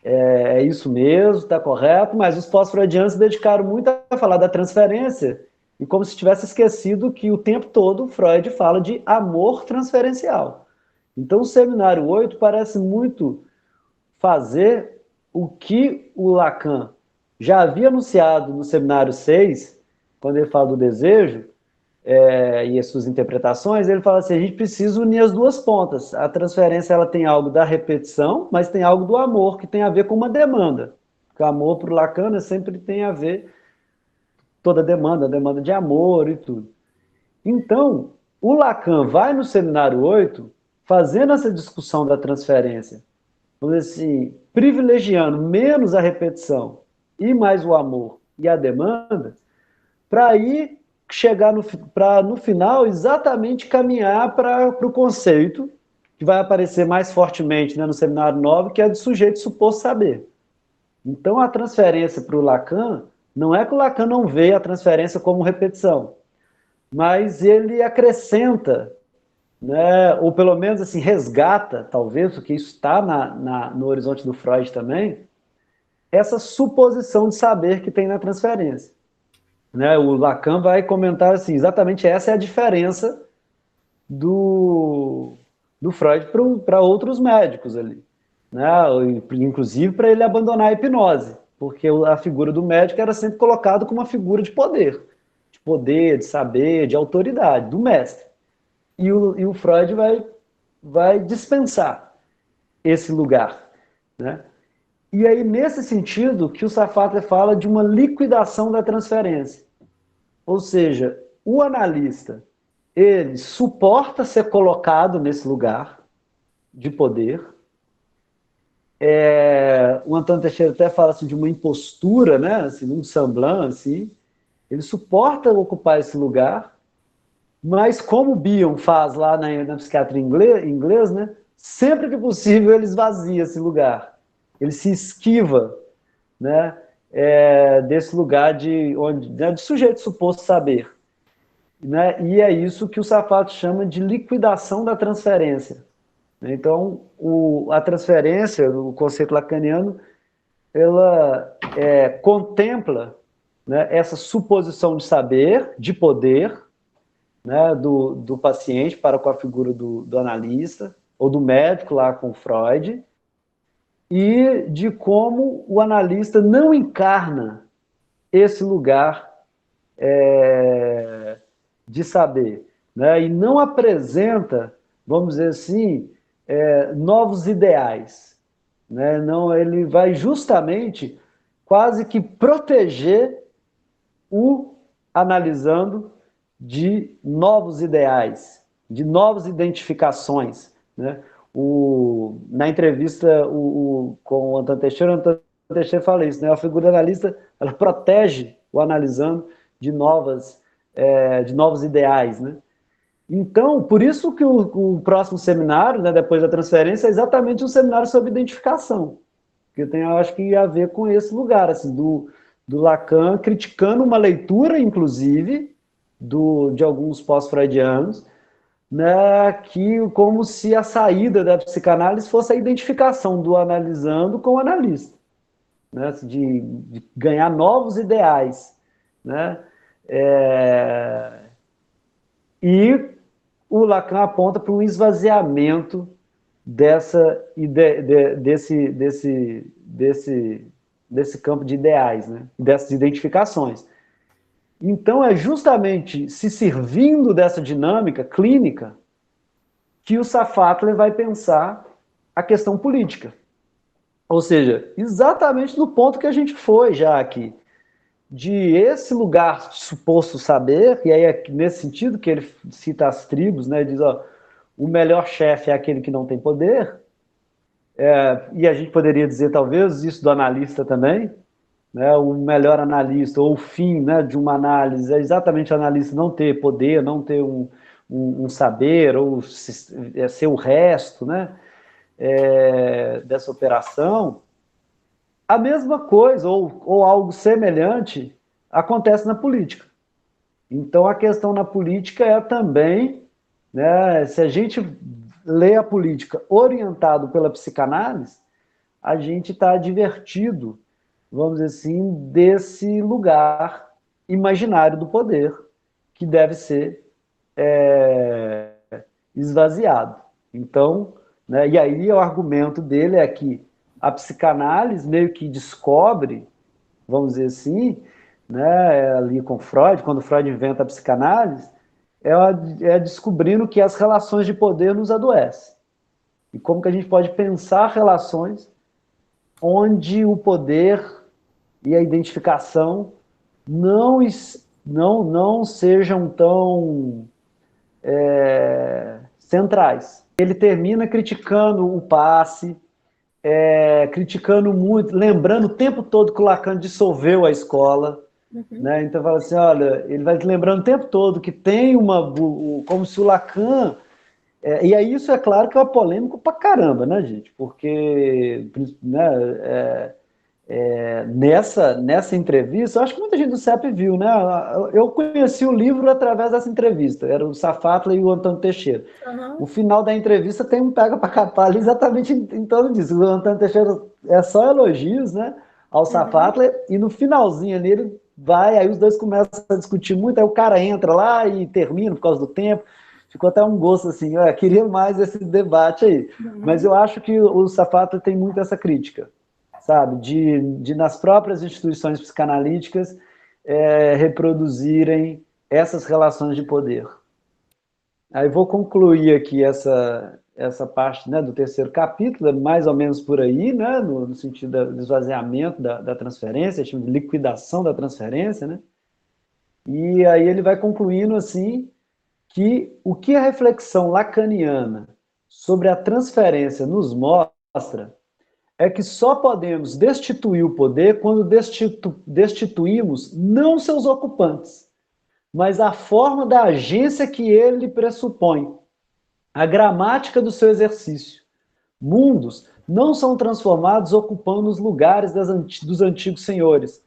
é isso mesmo, está correto, mas os pós-freudianos se dedicaram muito a falar da transferência e como se tivesse esquecido que o tempo todo Freud fala de amor transferencial. Então o Seminário 8 parece muito fazer o que o Lacan já havia anunciado no Seminário 6, quando ele fala do desejo, e as suas interpretações, ele fala assim, a gente precisa unir as duas pontas. A transferência ela tem algo da repetição, mas tem algo do amor, que tem a ver com uma demanda. Porque o amor para o Lacan sempre tem a ver toda demanda de amor e tudo. Então, o Lacan vai no Seminário 8 fazendo essa discussão da transferência, vamos dizer assim, privilegiando menos a repetição e mais o amor e a demanda, para ir chegar no final exatamente caminhar para o conceito que vai aparecer mais fortemente, né, no Seminário 9, que é do sujeito suposto saber. Então a transferência para o Lacan, não é que o Lacan não vê a transferência como repetição, mas ele acrescenta, né, ou pelo menos assim, resgata, talvez, porque isso está no horizonte do Freud também, essa suposição de saber que tem na transferência. Né? O Lacan vai comentar assim, exatamente essa é a diferença do Freud para outros médicos ali. Né? Inclusive para ele abandonar a hipnose, porque a figura do médico era sempre colocada como uma figura de poder, de saber, de autoridade, do mestre. E o Freud vai dispensar esse lugar. Né? E aí, nesse sentido, que o Safatli fala de uma liquidação da transferência. Ou seja, o analista, ele suporta ser colocado nesse lugar de poder. O Antônio Teixeira até fala assim, de uma impostura, né? Assim, um semblant, assim. Ele suporta ocupar esse lugar, mas como o Bion faz lá na psiquiatria inglês, né? Sempre que possível ele esvazia esse lugar. Ele se esquiva, né? Desse lugar né, de sujeito suposto saber. Né? E é isso que o Safatli chama de liquidação da transferência. Então, a transferência, o conceito lacaniano, ela contempla, né, essa suposição de saber, de poder, né, do paciente para com a figura do analista, ou do médico lá com Freud, e de como o analista não encarna esse lugar de saber, né? E não apresenta, vamos dizer assim, novos ideais. Né? Não, ele vai justamente quase que proteger o analisando de novos ideais, de novas identificações. Né? Na entrevista com o Antônio Teixeira fala isso, né? A figura analista, ela protege o analisando de novos ideais, né? Então, por isso que o próximo seminário, né, depois da transferência, é exatamente um seminário sobre identificação, que tem, eu acho que a ver com esse lugar, assim, do Lacan criticando uma leitura, inclusive, de alguns pós-freudianos, né, que como se a saída da psicanálise fosse a identificação do analisando com o analista, né, de ganhar novos ideais, né, e o Lacan aponta para um esvaziamento desse campo de ideais, né, dessas identificações. Então, é justamente se servindo dessa dinâmica clínica que o Safatli vai pensar a questão política. Ou seja, exatamente no ponto que a gente foi já aqui, de esse lugar suposto saber, e aí é nesse sentido que ele cita as tribos, né, diz, ó, o melhor chefe é aquele que não tem poder, e a gente poderia dizer talvez isso do analista também, né, o melhor analista, ou o fim, né, de uma análise, é exatamente o analista não ter poder, não ter um saber, ou ser o resto, né, dessa operação. A mesma coisa, ou algo semelhante, acontece na política. Então, a questão na política é também, né, se a gente lê a política orientado pela psicanálise, a gente está advertido, vamos dizer assim, desse lugar imaginário do poder, que deve ser esvaziado. Então, né, e aí o argumento dele é que a psicanálise meio que descobre, vamos dizer assim, né, ali com Freud, quando Freud inventa a psicanálise, descobrindo que as relações de poder nos adoecem. E como que a gente pode pensar relações onde o poder e a identificação não sejam tão centrais. Ele termina criticando o passe, criticando muito, lembrando o tempo todo que o Lacan dissolveu a escola, Né? Então, fala assim, olha, ele vai te lembrando o tempo todo que tem como se o Lacan... e aí isso é claro que é polêmico pra caramba, né, gente? Porque, né, nessa entrevista, eu acho que muita gente do CEP viu, né? Eu conheci o livro através dessa entrevista, era o Safatla e o Antônio Teixeira. O final da entrevista tem um pega para capar ali exatamente em torno disso. O Antônio Teixeira é só elogios, né, ao Safatla, e no finalzinho ali ele vai, aí os dois começam a discutir muito, aí o cara entra lá e termina por causa do tempo. Ficou até um gosto assim, eu queria mais esse debate aí. Mas eu acho que o Safatla tem muito essa crítica, sabe, de nas próprias instituições psicanalíticas reproduzirem essas relações de poder. Aí vou concluir aqui essa parte, né, do terceiro capítulo, mais ou menos por aí, né, no sentido do esvaziamento da transferência, chama de liquidação da transferência, né? E aí ele vai concluindo assim que o que a reflexão lacaniana sobre a transferência nos mostra é que só podemos destituir o poder quando destituímos não seus ocupantes, mas a forma da agência que ele pressupõe, a gramática do seu exercício. Mundos não são transformados ocupando os lugares dos antigos senhores,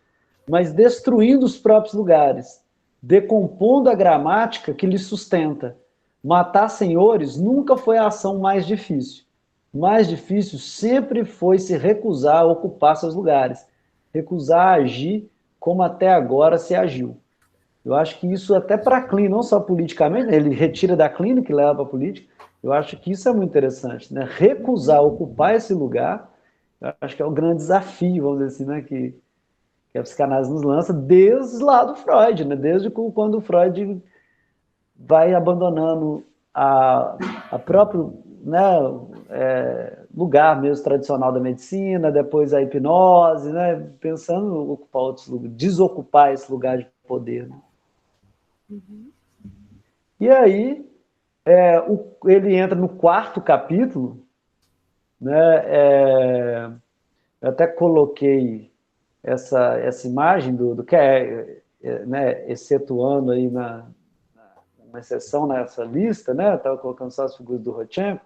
mas destruindo os próprios lugares, decompondo a gramática que lhes sustenta. Matar senhores nunca foi a ação mais difícil. Mais difícil sempre foi se recusar a ocupar seus lugares, recusar a agir como até agora se agiu. Eu acho que isso até para a clínica, não só politicamente, né? Ele retira da clínica e leva para a política. Eu acho que isso é muito interessante, né? Recusar ocupar esse lugar, eu acho que é o grande desafio, vamos dizer assim, né? Que a psicanálise nos lança desde lá do Freud, né? Desde quando o Freud vai abandonando a próprio, né, lugar mesmo tradicional da medicina, depois a hipnose, né? Pensando em ocupar outros lugares, desocupar esse lugar de poder, né? E aí, ele entra no quarto capítulo, né? Eu até coloquei essa imagem do que né, excetuando aí uma exceção nessa lista, né? Estava colocando só as figuras do Rodchenko,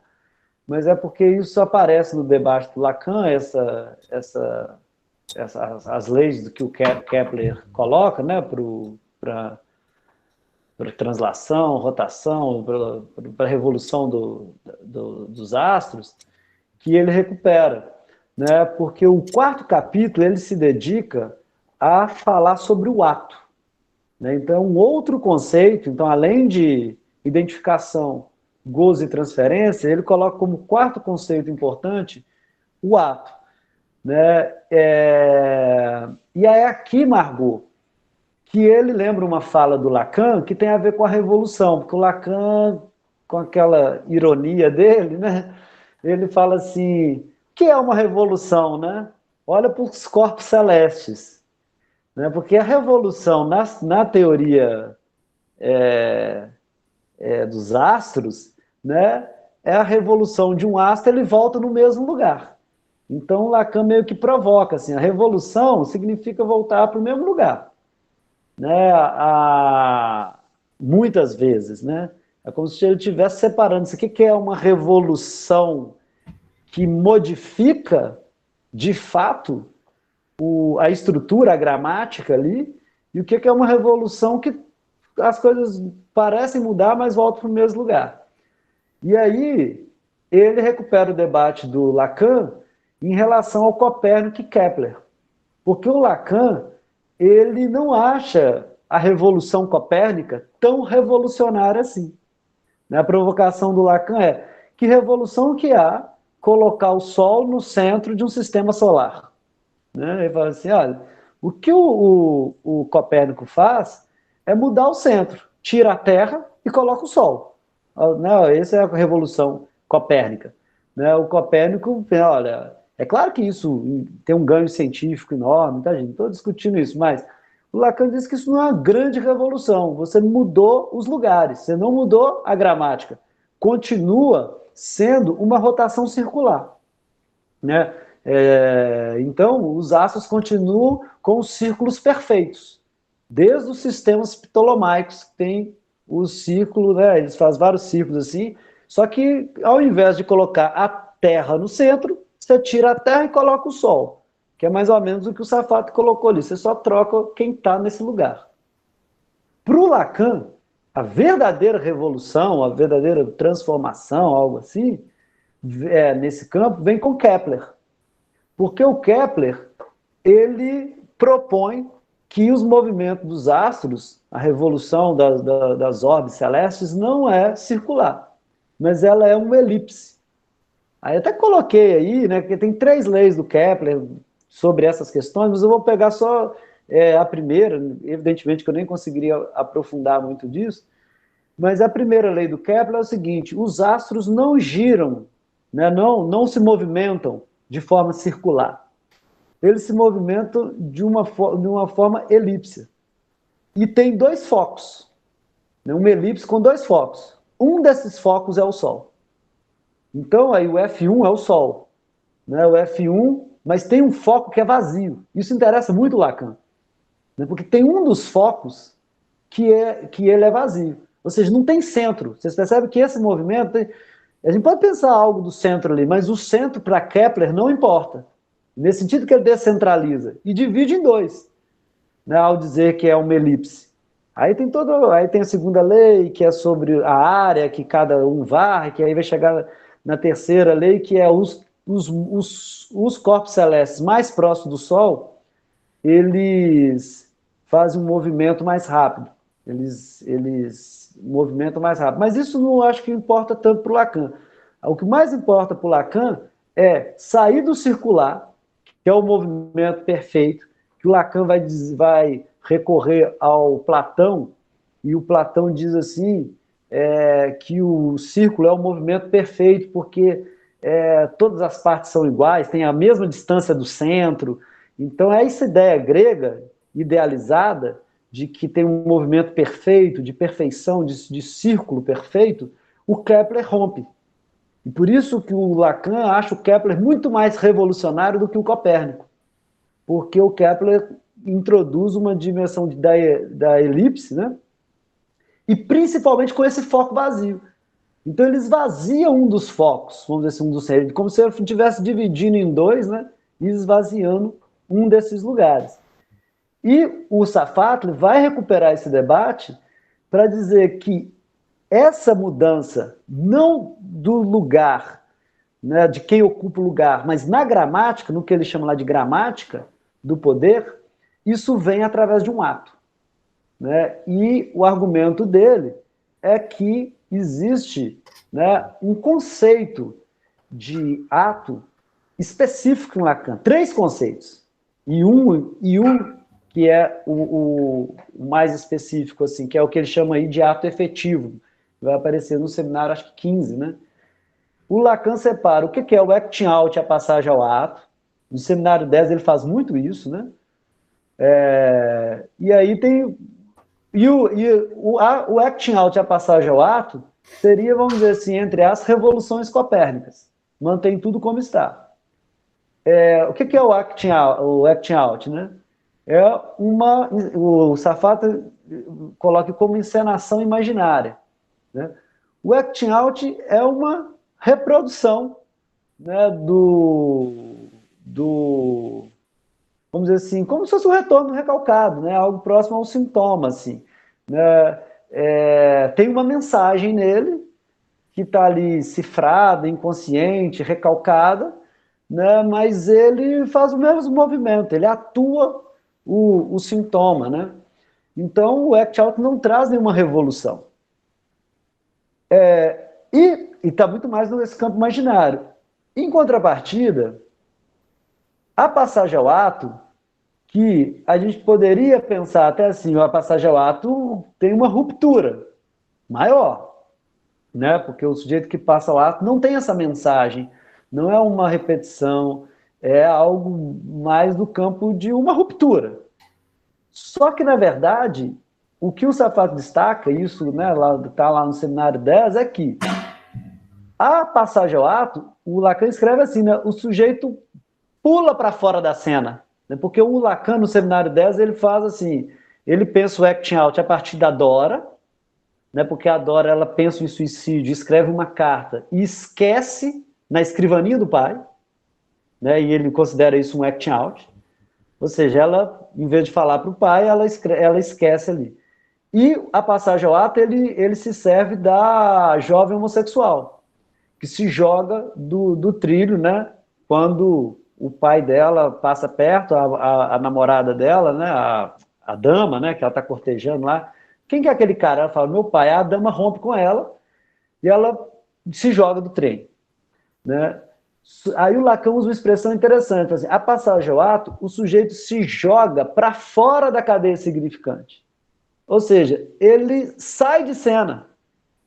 mas é porque isso aparece no debate do Lacan, as leis do que o Kepler coloca, né? Para translação, rotação, para a revolução dos astros, que ele recupera, né? Porque o quarto capítulo ele se dedica a falar sobre o ato, né? Então, um outro conceito, então, além de identificação, gozo e transferência, ele coloca como quarto conceito importante o ato, né? E aí aqui, Margot, que ele lembra uma fala do Lacan que tem a ver com a revolução, porque o Lacan, com aquela ironia dele, né, ele fala assim, o que é uma revolução, né? Olha para os corpos celestes, né? Porque a revolução na teoria dos astros, né, é a revolução de um astro, ele volta no mesmo lugar. Então o Lacan meio que provoca assim, a revolução significa voltar para o mesmo lugar, né, muitas vezes, né? É como se ele estivesse separando isso. O que é uma revolução que modifica, de fato, a estrutura, a gramática ali, e o que é uma revolução que as coisas parecem mudar, mas voltam para o mesmo lugar. E aí, ele recupera o debate do Lacan em relação ao Copérnico e Kepler. Porque o Lacan, ele não acha a revolução copérnica tão revolucionária assim. A provocação do Lacan é: que revolução que há colocar o Sol no centro de um sistema solar? Ele fala assim, olha, o que o Copérnico faz é mudar o centro, tira a Terra e coloca o Sol. Essa é a revolução copérnica. O Copérnico, olha, é claro que isso tem um ganho científico enorme, tá, gente? Não estou discutindo isso, mas o Lacan diz que isso não é uma grande revolução. Você mudou os lugares, você não mudou a gramática. Continua sendo uma rotação circular, né? Então, os astros continuam com os círculos perfeitos. desde os sistemas ptolomaicos, que tem o círculo, né, eles fazem vários círculos assim, só que ao invés de colocar a Terra no centro, você tira a Terra e coloca o Sol, que é mais ou menos o que o Safat colocou ali, você só troca quem está nesse lugar. Para o Lacan, a verdadeira revolução, a verdadeira transformação, algo assim, nesse campo, vem com Kepler. Porque o Kepler, ele propõe que os movimentos dos astros, a revolução das órbitas celestes, não é circular, mas ela é uma elipse. Aí até coloquei aí, né, que tem 3 leis do Kepler sobre essas questões, mas eu vou pegar só a primeira, evidentemente que eu nem conseguiria aprofundar muito disso, mas a primeira lei do Kepler é o seguinte: os astros não giram, né, não se movimentam de forma circular. Eles se movimentam de uma forma elipse. E tem 2 focos, né, uma elipse com 2 focos. Um desses focos é o Sol. Então, aí o F1 é o Sol, né, o F1, mas tem um foco que é vazio. Isso interessa muito o Lacan, né, porque tem um dos focos que ele é vazio. Ou seja, não tem centro. Vocês percebem que esse movimento... A gente pode pensar algo do centro ali, mas o centro para Kepler não importa. Nesse sentido que ele descentraliza. E divide em 2, né, ao dizer que é uma elipse. Aí tem a segunda lei, que é sobre a área que cada um varre, que aí vai chegar na terceira lei, que é os corpos celestes mais próximos do Sol, eles fazem um movimento mais rápido. Eles movimentam mais rápido. Mas isso não acho que importa tanto para o Lacan. O que mais importa para o Lacan é sair do circular, que é o movimento perfeito, que o Lacan vai recorrer ao Platão, e o Platão diz assim, que o círculo é o movimento perfeito, porque todas as partes são iguais, tem a mesma distância do centro. Então, essa ideia grega, idealizada, de que tem um movimento perfeito, de perfeição, de círculo perfeito, o Kepler rompe. E por isso que o Lacan acha o Kepler muito mais revolucionário do que o Copérnico, porque o Kepler introduz uma dimensão da elipse, né? E principalmente com esse foco vazio. Então ele esvazia um dos focos, vamos dizer assim, um dos centros, como se ele estivesse dividindo em 2, né? E esvaziando um desses lugares. E o Safatli vai recuperar esse debate para dizer que essa mudança, não do lugar, né, de quem ocupa o lugar, mas na gramática, no que ele chama lá de gramática do poder, isso vem através de um ato. Né? E o argumento dele é que existe, né, um conceito de ato específico em Lacan, 3 conceitos, e um que é o mais específico, assim, que é o que ele chama aí de ato efetivo, vai aparecer no seminário, acho que 15, né? O Lacan separa o que é o acting out, a passagem ao ato. No seminário 10 ele faz muito isso, né? E aí tem... o acting out, a passagem ao ato, seria, vamos dizer assim, entre as revoluções copérnicas. Mantém tudo como está. O que é o acting out, né? O Safata coloca como encenação imaginária, né? O acting out é uma reprodução, né, vamos dizer assim, como se fosse um retorno recalcado, né, algo próximo ao sintoma, assim, né? Tem uma mensagem nele que está ali cifrada, inconsciente, recalcada, né, mas ele faz o mesmo movimento, ele atua o sintoma, né? Então o act out não traz nenhuma revolução. E está muito mais nesse campo imaginário. Em contrapartida, a passagem ao ato, que a gente poderia pensar até assim, a passagem ao ato tem uma ruptura maior, né? Porque o sujeito que passa ao ato não tem essa mensagem, não é uma repetição, é algo mais do campo de uma ruptura. Só que, na verdade, o que o Safato destaca, isso, né, está lá no seminário 10, é que a passagem ao ato, o Lacan escreve assim, né, o sujeito pula para fora da cena, né, porque o Lacan, no seminário 10, ele faz assim, Ele pensa o acting out a partir da Dora, né, porque a Dora ela pensa em suicídio, escreve uma carta e esquece na escrivaninha do pai, né, e ele considera isso um acting out. Ou seja, ela, em vez de falar para o pai, ela esquece ali. E a passagem ao ato, ele se serve da jovem homossexual, que se joga do trilho, né? Quando o pai dela passa perto, a namorada dela, né? A dama, né? Que ela está cortejando lá. Quem que é aquele cara? Ela fala, meu pai. A dama rompe com ela e ela se joga do trem, né? Aí o Lacan usa uma expressão interessante, assim, a passagem ao ato, o sujeito se joga para fora da cadeia significante. Ou seja, ele sai de cena.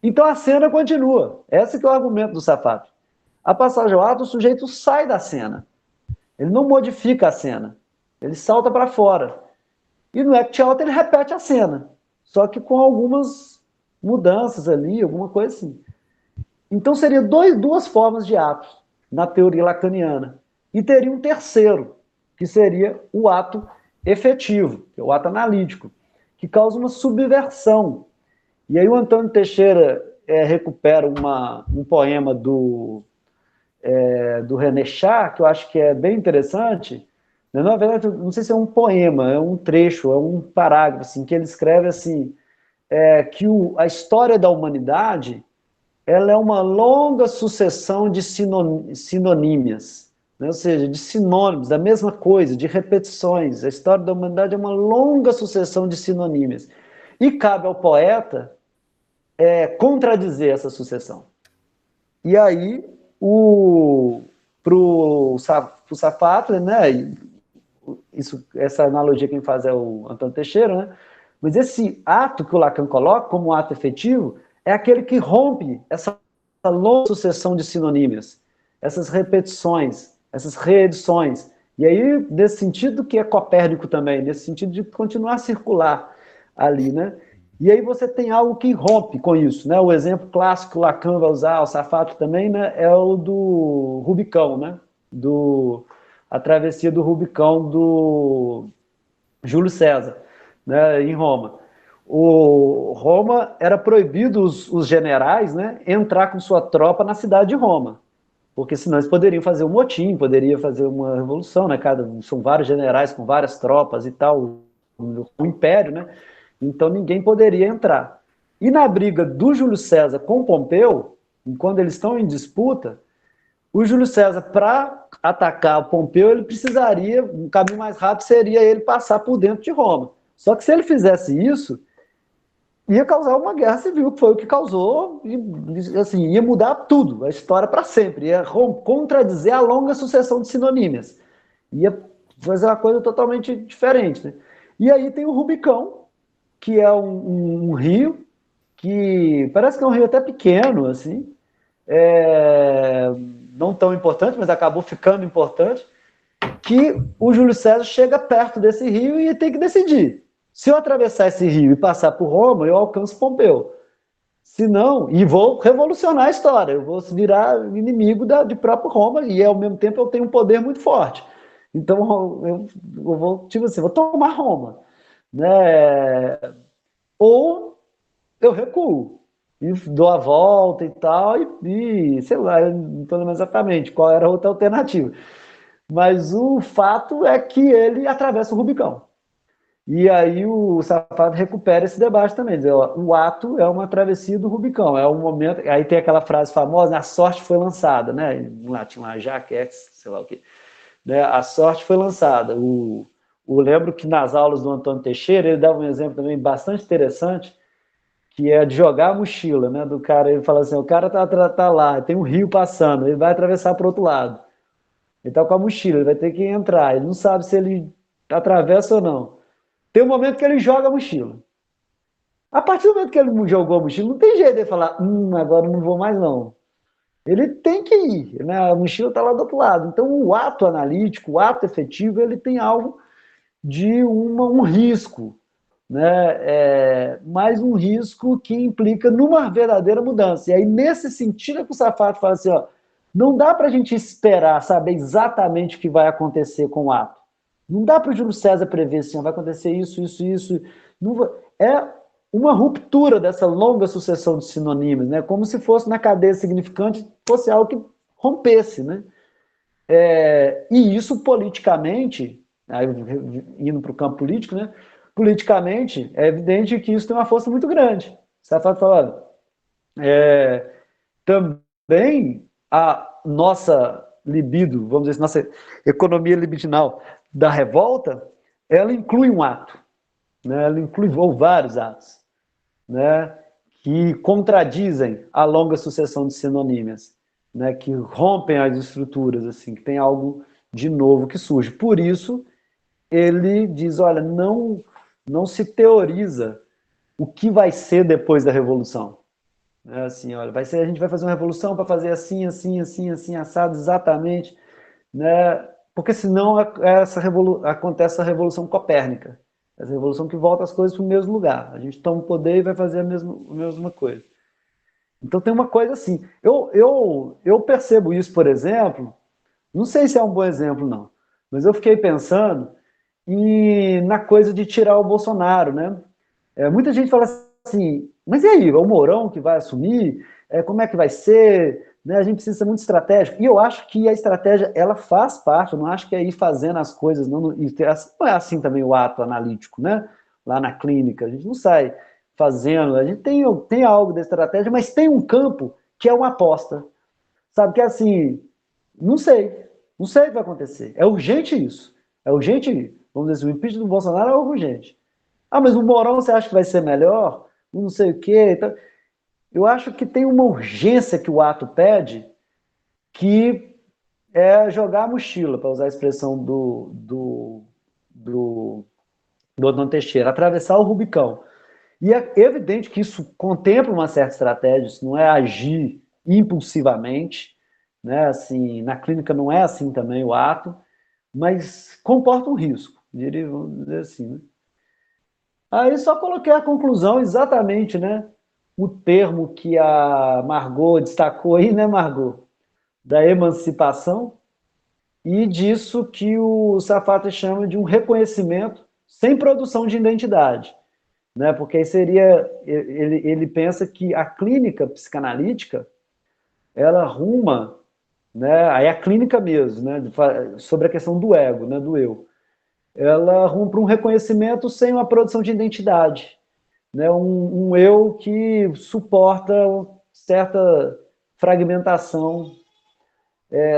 Então a cena continua. Esse que é o argumento do Safato. A passagem ao ato, o sujeito sai da cena. Ele não modifica a cena. Ele salta para fora. E no act out ele repete a cena. Só que com algumas mudanças ali, alguma coisa assim. Então seria duas formas de atos na teoria lacaniana. E teria um terceiro, que seria o ato efetivo, que é o ato analítico, que causa uma subversão. E aí o Antônio Teixeira recupera um poema do René Char, que eu acho que é bem interessante. Na verdade, não sei se é um poema, é um trecho, é um parágrafo, assim, que ele escreve assim, que a história da humanidade ela é uma longa sucessão de sinonímias, né? Ou seja, de sinônimos, da mesma coisa, de repetições. A história da humanidade é uma longa sucessão de sinonímias. E cabe ao poeta contradizer essa sucessão. E aí, para o Safatli, né, essa analogia quem faz é o Antônio Teixeira, né, mas esse ato que o Lacan coloca como um ato efetivo é aquele que rompe essa longa sucessão de sinonímias, essas repetições, essas reedições. E aí, nesse sentido que é copérnico também, nesse sentido de continuar a circular ali, né? E aí você tem algo que rompe com isso, né? O exemplo clássico que o Lacan vai usar, o Safato também, né? É o do Rubicão, né? A travessia do Rubicão do Júlio César, né? Em Roma. Roma era proibido os generais, né? Entrar com sua tropa na cidade de Roma, porque senão eles poderiam fazer um motim, poderia fazer uma revolução, né? São vários generais com várias tropas e tal, o império, né? Então ninguém poderia entrar. E na briga do Júlio César com Pompeu, quando eles estão em disputa, o Júlio César, para atacar o Pompeu, ele precisaria, um caminho mais rápido seria ele passar por dentro de Roma. Só que se ele fizesse isso, ia causar uma guerra civil, que foi o que causou, e assim, ia mudar tudo, a história para sempre, ia contradizer a longa sucessão de sinonímias, ia fazer uma coisa totalmente diferente, né? E aí tem o Rubicão, que é um rio, que parece que é um rio até pequeno, assim, não tão importante, mas acabou ficando importante, que o Júlio César chega perto desse rio e tem que decidir. Se eu atravessar esse rio e passar por Roma, eu alcanço Pompeu. Se não, e vou revolucionar a história, eu vou virar inimigo de próprio Roma e ao mesmo tempo eu tenho um poder muito forte. Então eu vou, tipo assim, vou tomar Roma, né? Ou eu recuo e dou a volta e tal, e sei lá, eu não estou lembrando exatamente qual era a outra alternativa. Mas o fato é que ele atravessa o Rubicão. E aí o Safato recupera esse debate também. Diz, ó, o ato é uma travessia do Rubicão, é um momento. Aí tem aquela frase famosa, a sorte foi lançada, né? Em latim lá, Jacques, sei lá o quê. Né? A sorte foi lançada. Lembro que nas aulas do Antônio Teixeira, ele dava um exemplo também bastante interessante, que é de jogar a mochila, né? Do cara, ele fala assim: o cara tá lá, tem um rio passando, ele vai atravessar para o outro lado. Ele tá com a mochila, ele vai ter que entrar, ele não sabe se ele atravessa ou não. Tem um momento que ele joga a mochila. A partir do momento que ele jogou a mochila, não tem jeito de ele falar, agora não vou mais não. Ele tem que ir, né? A mochila está lá do outro lado. Então, o ato analítico, o ato efetivo, ele tem algo de um risco, né? Mais um risco que implica numa verdadeira mudança. E aí, nesse sentido, é que o Safato fala assim, ó, não dá para a gente esperar saber exatamente o que vai acontecer com o ato. Não dá para o Júlio César prever assim, vai acontecer isso, isso, isso. Não vai... É uma ruptura dessa longa sucessão de sinonímos, né? Como se fosse na cadeia significante, fosse algo que rompesse, né? E isso politicamente, aí, indo para o campo político, né? Politicamente, é evidente que isso tem uma força muito grande. Você está falando, também a nossa libido, vamos dizer assim, nossa economia libidinal da revolta, ela inclui um ato, né? Ela inclui ou vários atos, né? Que contradizem a longa sucessão de sinonímias, né? Que rompem as estruturas, assim, que tem algo de novo que surge. Por isso, ele diz, olha, não se teoriza o que vai ser depois da Revolução. É assim, olha, a gente vai fazer uma revolução para fazer assim, assim, assim, assim, assado, exatamente, né? Porque senão acontece a Revolução Copérnica, essa revolução que volta as coisas para o mesmo lugar. A gente toma o poder e vai fazer a mesma coisa. Então tem uma coisa assim. Eu percebo isso, por exemplo, não sei se é um bom exemplo, não, mas eu fiquei pensando na coisa de tirar o Bolsonaro, né? Muita gente fala assim, mas e aí, é o Mourão que vai assumir? Como é que vai ser? Né? A gente precisa ser muito estratégico. E eu acho que a estratégia, ela faz parte, eu não acho que é ir fazendo as coisas, não é assim também o ato analítico, né? Lá na clínica, a gente não sai fazendo, a gente tem algo da estratégia, mas tem um campo que é uma aposta, sabe? Que é assim, não sei o que vai acontecer. É urgente isso, é urgente, vamos dizer assim, o impeachment do Bolsonaro é urgente. Ah, mas o Mourão você acha que vai ser melhor? Não sei o quê. Então, eu acho que tem uma urgência que o ato pede, que é jogar a mochila, para usar a expressão do Adão Teixeira, atravessar o Rubicão. E é evidente que isso contempla uma certa estratégia, isso não é agir impulsivamente, né? Assim, na clínica não é assim também o ato, mas comporta um risco, vamos dizer assim, né? Aí só coloquei a conclusão exatamente, né? O termo que a Margot destacou aí, né, Margot? Da emancipação e disso que o Safata chama de um reconhecimento sem produção de identidade, né? Porque aí seria, ele pensa que a clínica psicanalítica, ela arruma, né? Aí a clínica mesmo, né? Sobre a questão do ego, né? Do eu. Ela arruma para um reconhecimento sem uma produção de identidade, né, um eu que suporta certa fragmentação,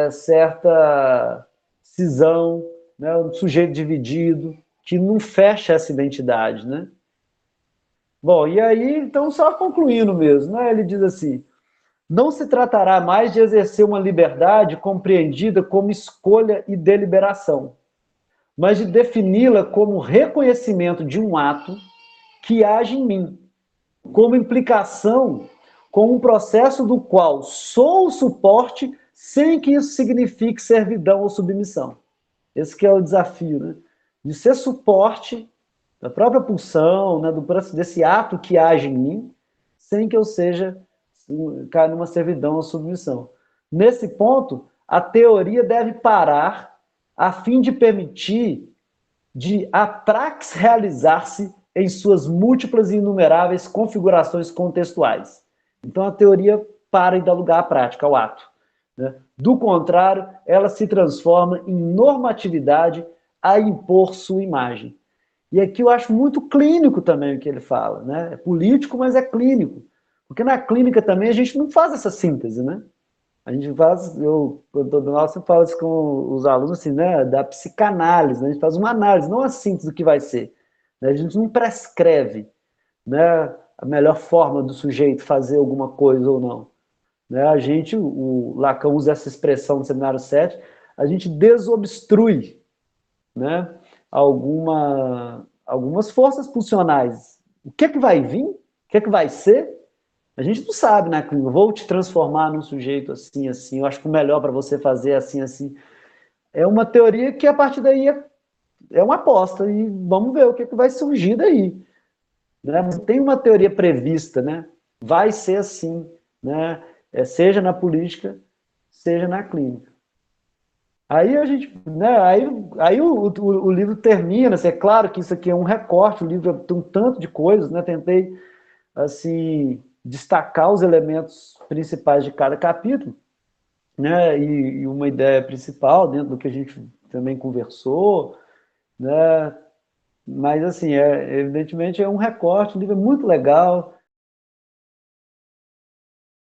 certa cisão, né, um sujeito dividido, que não fecha essa identidade. Né? Bom, e aí, então, só concluindo mesmo, né, ele diz assim, não se tratará mais de exercer uma liberdade compreendida como escolha e deliberação, mas de defini-la como reconhecimento de um ato que age em mim, como implicação com um processo do qual sou o suporte sem que isso signifique servidão ou submissão. Esse que é o desafio, né? De ser suporte da própria pulsão, né? Desse ato que age em mim, sem que eu seja caia numa servidão ou submissão. Nesse ponto, a teoria deve parar a fim de permitir de a praxis realizar-se em suas múltiplas e inumeráveis configurações contextuais. Então a teoria para e dá lugar à prática, ao ato. Né? Do contrário, ela se transforma em normatividade a impor sua imagem. E aqui eu acho muito clínico também o que ele fala. Né? É político, mas é clínico. Porque na clínica também a gente não faz essa síntese, né? A gente faz, quando eu dou aula, sempre falo isso com os alunos, assim, né, da psicanálise, né? A gente faz uma análise, não a síntese do que vai ser. Né? A gente não prescreve, né, a melhor forma do sujeito fazer alguma coisa ou não. Né? A gente, o Lacan usa essa expressão no Seminário 7, a gente desobstrui, né, algumas forças pulsionais. O que é que vai vir? O que é que vai ser? A gente não sabe, né, Clínio? Vou te transformar num sujeito assim, assim. Eu acho que o melhor para você fazer é assim, assim. É uma teoria que a partir daí é uma aposta e vamos ver o que, é que vai surgir daí. Né? Não tem uma teoria prevista, né? Vai ser assim, né? Seja na política, seja na clínica. Aí a gente, né, aí o livro termina, assim, é claro que isso aqui é um recorte, o livro tem um tanto de coisas, né, tentei, assim, destacar os elementos principais de cada capítulo, né, e uma ideia principal dentro do que a gente também conversou, né, mas, assim, evidentemente é um recorte, o livro é muito legal,